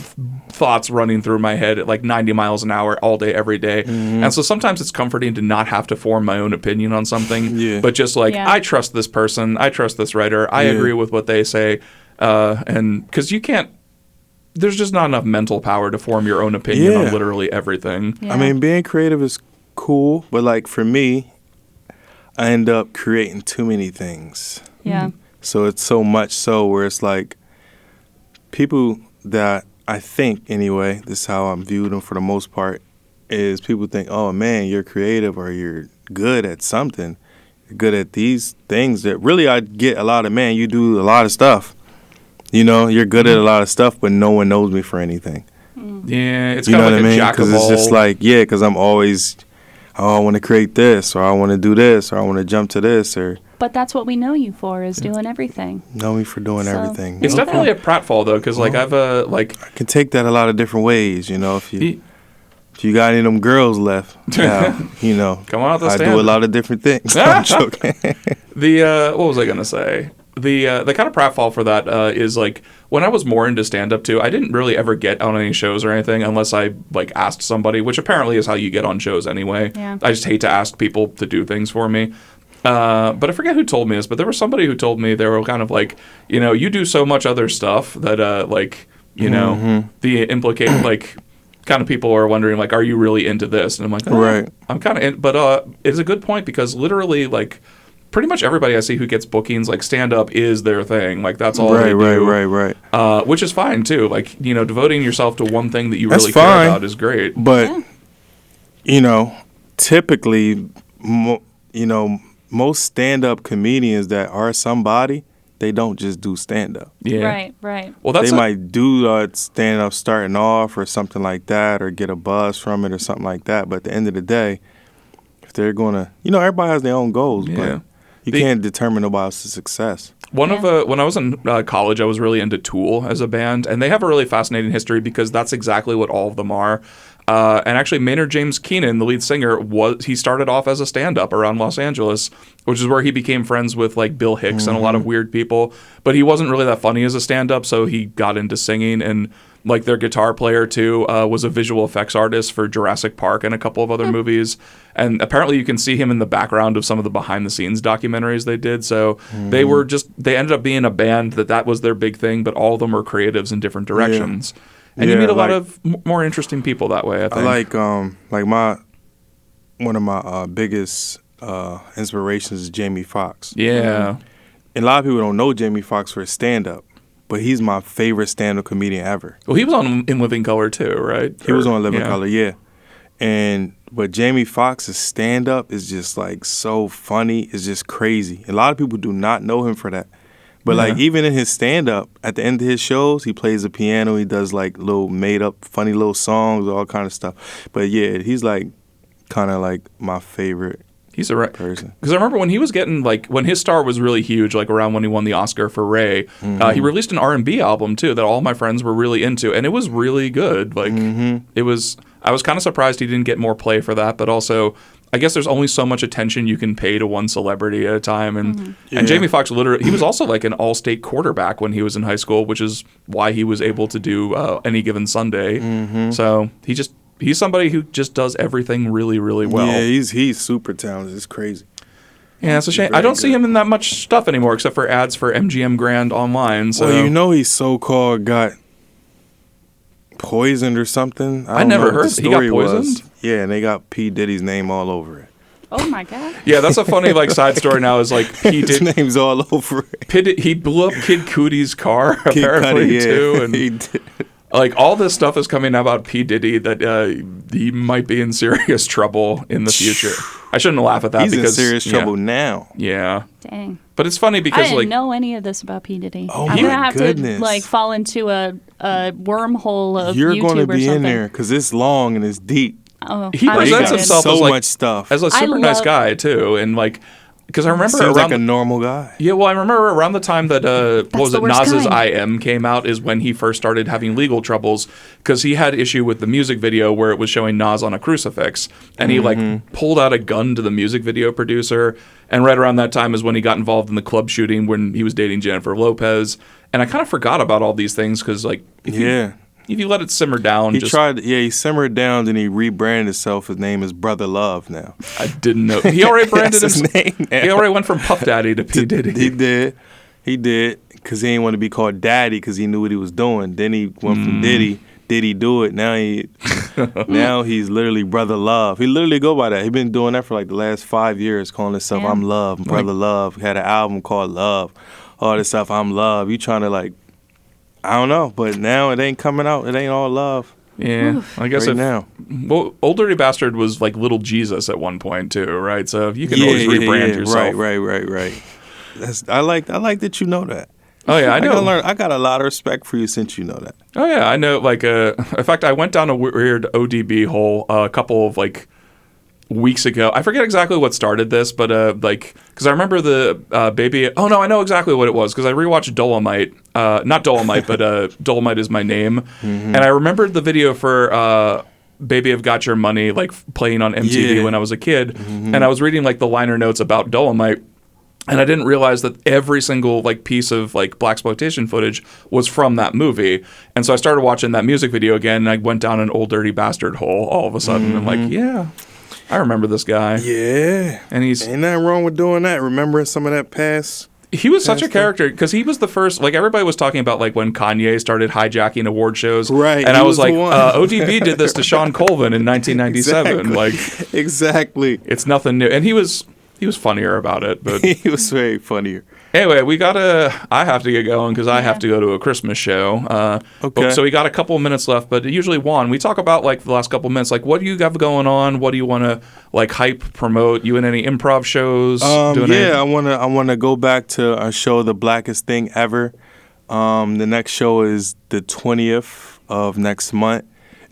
thoughts running through my head at like 90 miles an hour all day, every day. And so sometimes it's comforting to not have to form my own opinion on something, but just like, I trust this person, I trust this writer, I agree with what they say. And because there's just not enough mental power to form your own opinion on literally everything. I mean, being creative is cool, but like for me, I end up creating too many things. Yeah. So it's so much so where it's like people that I think, anyway, this is how I'm viewed them for the most part, is people think, oh, man, you're creative or you're good at something. You're good at these things that really I get a lot of, man, you do a lot of stuff. You're good at a lot of stuff, but no one knows me for anything. Yeah, it's kind of like a jack of all. Because it's just like, because I'm always... I want to create this, or I want to do this, or I want to jump to this, or... But that's what we know you for, is doing everything. Know me for doing everything. It's definitely a pratfall, though, because, like, I can take that a lot of different ways, if you got any of them girls left, come on out the stand. I do a lot of different things. I'm joking. What was I going to say? the kind of pratfall for that is like when I was more into stand-up too, I didn't really ever get on any shows or anything unless I like asked somebody, which apparently is how you get on shows anyway. Yeah. I just hate to ask people to do things for me. But I forget who told me this, but there was somebody who told me they were kind of like, you do so much other stuff that like, the implicate like kind of people are wondering like, are you really into this? And I'm like, right. I'm kind of in, but it's a good point because literally like pretty much everybody I see who gets bookings, like stand-up is their thing. Like that's all they do. Right. Which is fine too. Like, devoting yourself to one thing that you That's really fine, care about is great. But, typically, most stand-up comedians that are somebody, they don't just do stand-up. Yeah. Right. Well, they might do stand-up starting off or something like that or get a buzz from it or something like that. But at the end of the day, if they're going to, everybody has their own goals, but you can't determine nobody else's success. When I was in college, I was really into Tool as a band, and they have a really fascinating history because that's exactly what all of them are. And actually, Maynard James Keenan, the lead singer, he started off as a stand-up around Los Angeles, which is where he became friends with like Bill Hicks and a lot of weird people. But he wasn't really that funny as a stand-up, so he got into singing. And like their guitar player too was a visual effects artist for Jurassic Park and a couple of other movies. And apparently, you can see him in the background of some of the behind-the-scenes documentaries they did. So they ended up being a band that was their big thing. But all of them were creatives in different directions. Yeah. And you meet a lot of more interesting people that way, I think. One of my biggest inspirations is Jamie Foxx. Yeah. And a lot of people don't know Jamie Foxx for his stand-up, but he's my favorite stand-up comedian ever. Well, he was on In Living Color too, right? He was on Living Color, yeah. But Jamie Foxx's stand-up is just like so funny. It's just crazy. A lot of people do not know him for that. But like even in his stand-up, at the end of his shows, he plays the piano. He does like little made-up, funny little songs, all kind of stuff. But yeah, he's like kind of like my favorite. He's a person. Because I remember when he was getting like when his star was really huge, like around when he won the Oscar for Ray, he released an R&B album too that all my friends were really into, and it was really good. Like it was. I was kind of surprised he didn't get more play for that, but also I guess there's only so much attention you can pay to one celebrity at a time. And Jamie Foxx he was also like an all-state quarterback when he was in high school, which is why he was able to do Any Given Sunday. So he's somebody who just does everything really, really well. Yeah, he's super talented. It's crazy. Yeah, it's a shame. I don't see him in that much stuff anymore, except for ads for MGM Grand online. So. Well, he so-called got poisoned or something. I never heard he got poisoned. Yeah, and they got P. Diddy's name all over it. Oh my God. Yeah, that's a funny side story now is like his name's all over it. He blew up Kid Cudi's car apparently too, and he did. Like all this stuff is coming out about P. Diddy that he might be in serious trouble in the future. I shouldn't laugh at that. He's in serious trouble now. Yeah. Dang. But it's funny because I didn't know any of this about P. Diddy. Oh I'm my gonna have goodness. to fall into a wormhole of You're YouTube going to or be something. in there because it's long and it's deep. Oh, he presents himself so as like, much stuff as a super nice guy too, and like because I remember seems like a normal guy. Yeah, well, I remember around the time that Nas's kind. I Am came out is when he first started having legal troubles because he had issue with the music video where it was showing Nas on a crucifix, and he like pulled out a gun to the music video producer. And right around that time is when he got involved in the club shooting when he was dating Jennifer Lopez. And I kind of forgot about all these things because like if you let it simmer down. He simmered down, then he rebranded himself. His name is Brother Love now. I didn't know. He already branded his name now. He already went from Puff Daddy to P. Diddy. He did. Because he didn't want to be called Daddy because he knew what he was doing. Then he went from Diddy. Did he do it? Now he's literally Brother Love. He literally go by that. He's been doing that for like the last 5 years, calling himself I'm Love, Brother Love. Had an album called Love. All this stuff, I'm Love. You trying to like, I don't know, but now it ain't coming out. It ain't all love. Yeah, I guess now. Well, Old Dirty Bastard was like Little Jesus at one point too, right? So you can always rebrand yourself. Right. I like that you know that. Oh yeah, I know. I got a lot of respect for you since you know that. Oh yeah, I know. Like, in fact, I went down a weird ODB hole a couple of like weeks ago. I forget exactly what started this, but because I remember the baby. Oh no, I know exactly what it was because I rewatched Dolomite. Not Dolomite, but Dolomite Is My Name, and I remembered the video for. Baby, I've Got Your Money, like playing on MTV when I was a kid, and I was reading like the liner notes about Dolomite. And I didn't realize that every single like piece of like blaxploitation footage was from that movie. And so I started watching that music video again, and I went down an Old Dirty Bastard hole all of a sudden. I'm like, yeah, I remember this guy. Yeah. And ain't nothing wrong with doing that. Remembering some of that past. He was such a character because he was the first. Like everybody was talking about, like when Kanye started hijacking award shows, right? And I was like, ODB did this to Sean Colvin in 1997. Like, exactly. It's nothing new, and he was funnier about it, but he was very funnier. Anyway, I have to get going because I have to go to a Christmas show. Okay. So we got a couple of minutes left, but usually, Juan, we talk about like the last couple of minutes, like what do you have going on? What do you want to like hype, promote? You in any improv shows? I want to go back to our show, The Blackest Thing Ever. The next show is the 20th of next month.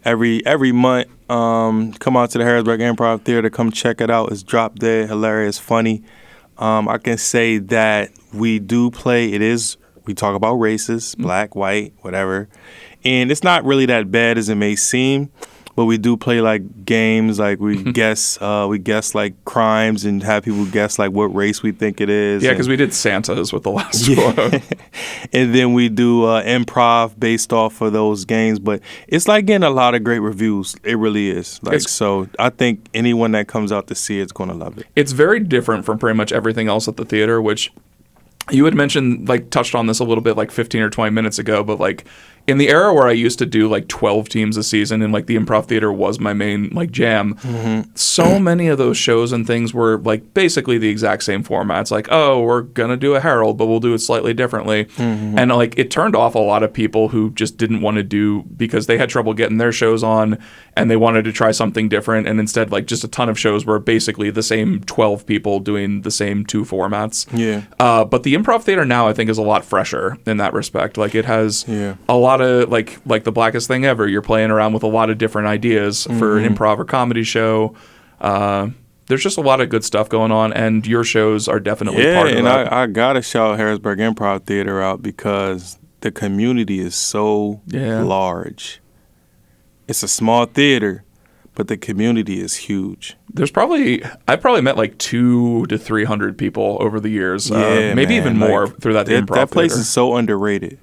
Every month, come out to the Harrisburg Improv Theater. Come check it out. It's drop dead, hilarious, funny. I can say that we do play. We talk about races, black, white, whatever, and it's not really that bad as it may seem. But we do play like games, like we guess like crimes and have people guess like what race we think it is. Yeah, because we did Santas with the last one. And then we do improv based off of those games. But it's like getting a lot of great reviews. It really is. So I think anyone that comes out to see it's going to love it. It's very different from pretty much everything else at the theater, which you had mentioned, like touched on this a little bit like 15 or 20 minutes ago, but like in the era where I used to do like 12 teams a season and like the improv theater was my main like jam, so many of those shows and things were like basically the exact same formats. Like, oh, we're going to do a Herald, but we'll do it slightly differently. And like it turned off a lot of people who just didn't want to do because they had trouble getting their shows on and they wanted to try something different. And instead, like just a ton of shows were basically the same 12 people doing the same two formats. Yeah. But the improv theater now I think is a lot fresher in that respect. Like it has a lot of like The Blackest Thing Ever. You're playing around with a lot of different ideas for an improv or comedy show. There's just a lot of good stuff going on, and your shows are definitely part of that. And I gotta shout Harrisburg Improv Theater out because the community is so large. It's a small theater, but the community is huge. I've probably met like 200 to 300 people over the years, maybe even more through that improv That place theater. is so underrated.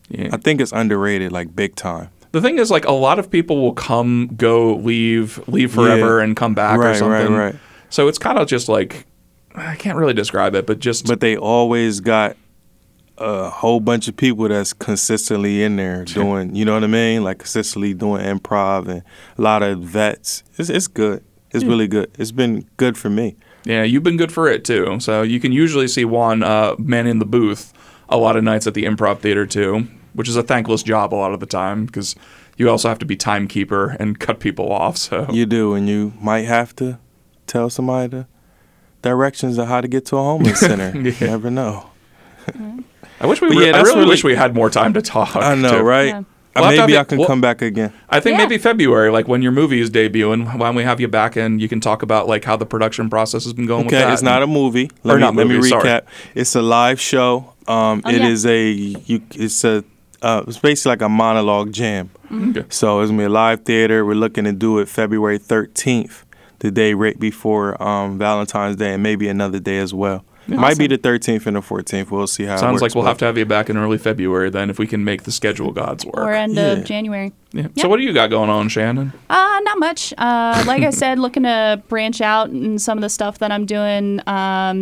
Yeah. I think it's underrated, like big time. The thing is, like, a lot of people will come, go, leave forever, and come back or something. Right. So it's kind of just like, I can't really describe it, but just. But they always got a whole bunch of people that's consistently in there doing, you know what I mean? Like consistently doing improv and a lot of vets. It's good. It's really good. It's been good for me. Yeah, you've been good for it too. So you can usually see Juan man in the booth a lot of nights at the improv theater too, which is a thankless job a lot of the time because you also have to be timekeeper and cut people off. So you do, and you might have to tell somebody the directions of how to get to a homeless center. You never know. I really wish we had more time to talk. I know, right? Yeah. Maybe I can come back again. I think maybe February, like when your movie is debuting, why don't we have you back and you can talk about like how the production process has been going with that. Okay, it's not a movie. Let me recap. Sorry. It's a live show. It's basically like a monologue jam. Okay. So it's gonna be a live theater. We're looking to do it February 13th, the day right before Valentine's Day, and maybe another day as well. Awesome. Might be the 13th and the 14th. We'll see how it Sounds works. like we'll have to have you back in early February then if we can make the schedule gods work. Or end of January. Yeah. So what do you got going on, Shannon? Not much. Like I said, looking to branch out in some of the stuff that I'm doing.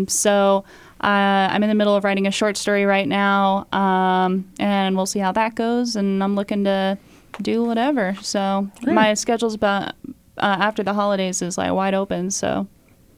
So I'm in the middle of writing a short story right now, and we'll see how that goes. And I'm looking to do whatever. So my schedule's about after the holidays is like wide open. So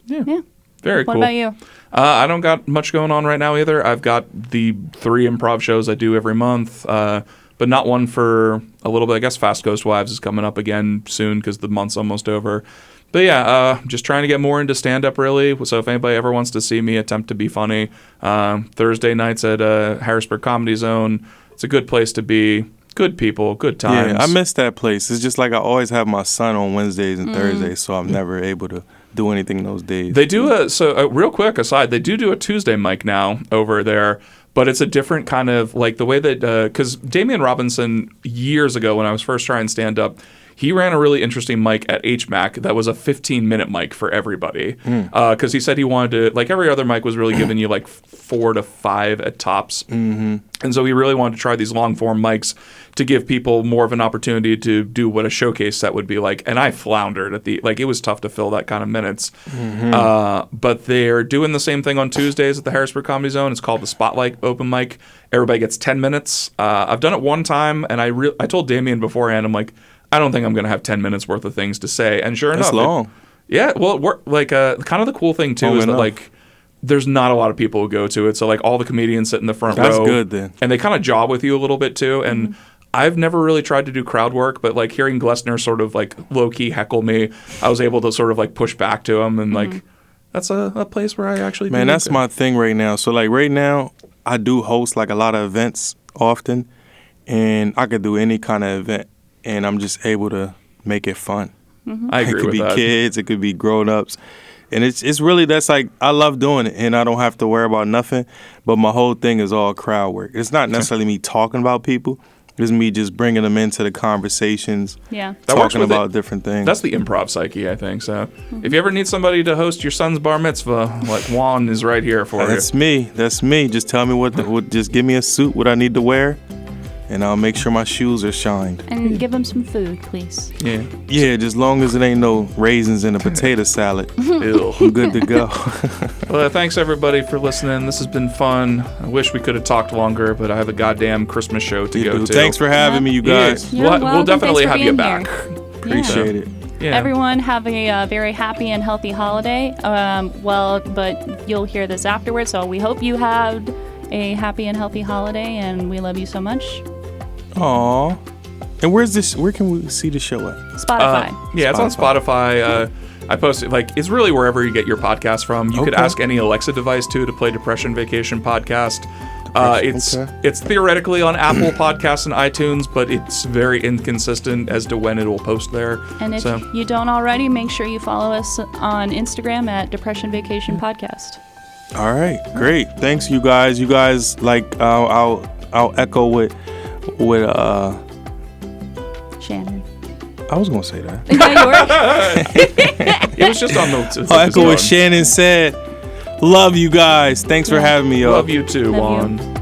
yeah. Very cool. What about you? I don't got much going on right now either. I've got the 3 improv shows I do every month, but not one for a little bit. I guess Fast Ghost Wives is coming up again soon because the month's almost over. But yeah, just trying to get more into stand-up really. So if anybody ever wants to see me attempt to be funny, Thursday nights at Harrisburg Comedy Zone. It's a good place to be. Good people, good times. Yeah, I miss that place. It's just like I always have my son on Wednesdays and Thursdays, so I'm never able to do anything those days. They do real quick aside, they do a Tuesday mic now over there, but it's a different kind of, like the way that, because Damian Robinson, years ago when I was first trying stand-up, he ran a really interesting mic at HMAC that was a 15-minute mic for everybody. Because he said he wanted to, like every other mic was really giving you like 4 to 5 at tops. And so he really wanted to try these long form mics to give people more of an opportunity to do what a showcase set would be like. And I floundered at it was tough to fill that kind of minutes. But they're doing the same thing on Tuesdays at the Harrisburg Comedy Zone. It's called the Spotlight Open Mic. Everybody gets 10 minutes. I've done it one time, and I told Damien beforehand, I'm like, I don't think I'm going to have 10 minutes worth of things to say. And sure enough. That's long. Kind of the cool thing, too, is that, like, there's not a lot of people who go to it. So, like, all the comedians sit in the front row. That's good, then. And they kind of jaw with you a little bit, too. And I've never really tried to do crowd work, but, like, hearing Glessner sort of, like, low-key heckle me, I was able to sort of, like, push back to him. And, like, that's a place where I actually Man, that's my thing right now. So, like, right now, I do host, like, a lot of events often. And I could do any kind of event. And I'm just able to make it fun. I agree with that. It could be kids. It could be grown-ups. And it's really, that's like, I love doing it. And I don't have to worry about nothing. But my whole thing is all crowd work. It's not necessarily me talking about people. It's me just bringing them into the conversations. Yeah. Talking about different things. That's the improv psyche, I think. So if you ever need somebody to host your son's bar mitzvah, like Juan is right here for you. That's me. Just tell me just give me a suit, what I need to wear. And I'll make sure my shoes are shined. And give them some food, please. Yeah. Yeah, just long as it ain't no raisins in a potato salad. Ew. I'm good to go. Well, thanks everybody for listening. This has been fun. I wish we could have talked longer, but I have a goddamn Christmas show to go to. Thanks for having me, you guys. Yeah. We'll definitely have you back. Appreciate it. Yeah. Everyone have a very happy and healthy holiday. But you'll hear this afterwards, so we hope you had a happy and healthy holiday, and we love you so much. Aw. And where can we see the show at? Spotify. It's on Spotify. I post it, like, it's really wherever you get your podcast from. You could ask any Alexa device, too, to play Depression Vacation Podcast. It's theoretically on Apple Podcasts and iTunes, but it's very inconsistent as to when it will post there. And if you don't already, make sure you follow us on Instagram at Depression Vacation Podcast. All right, great. Thanks, you guys. You guys, like, I'll echo with Shannon. I was gonna say that. It was just on the. I'll echo what Shannon said. Love you guys. Thanks for having me. Love you too, Juan.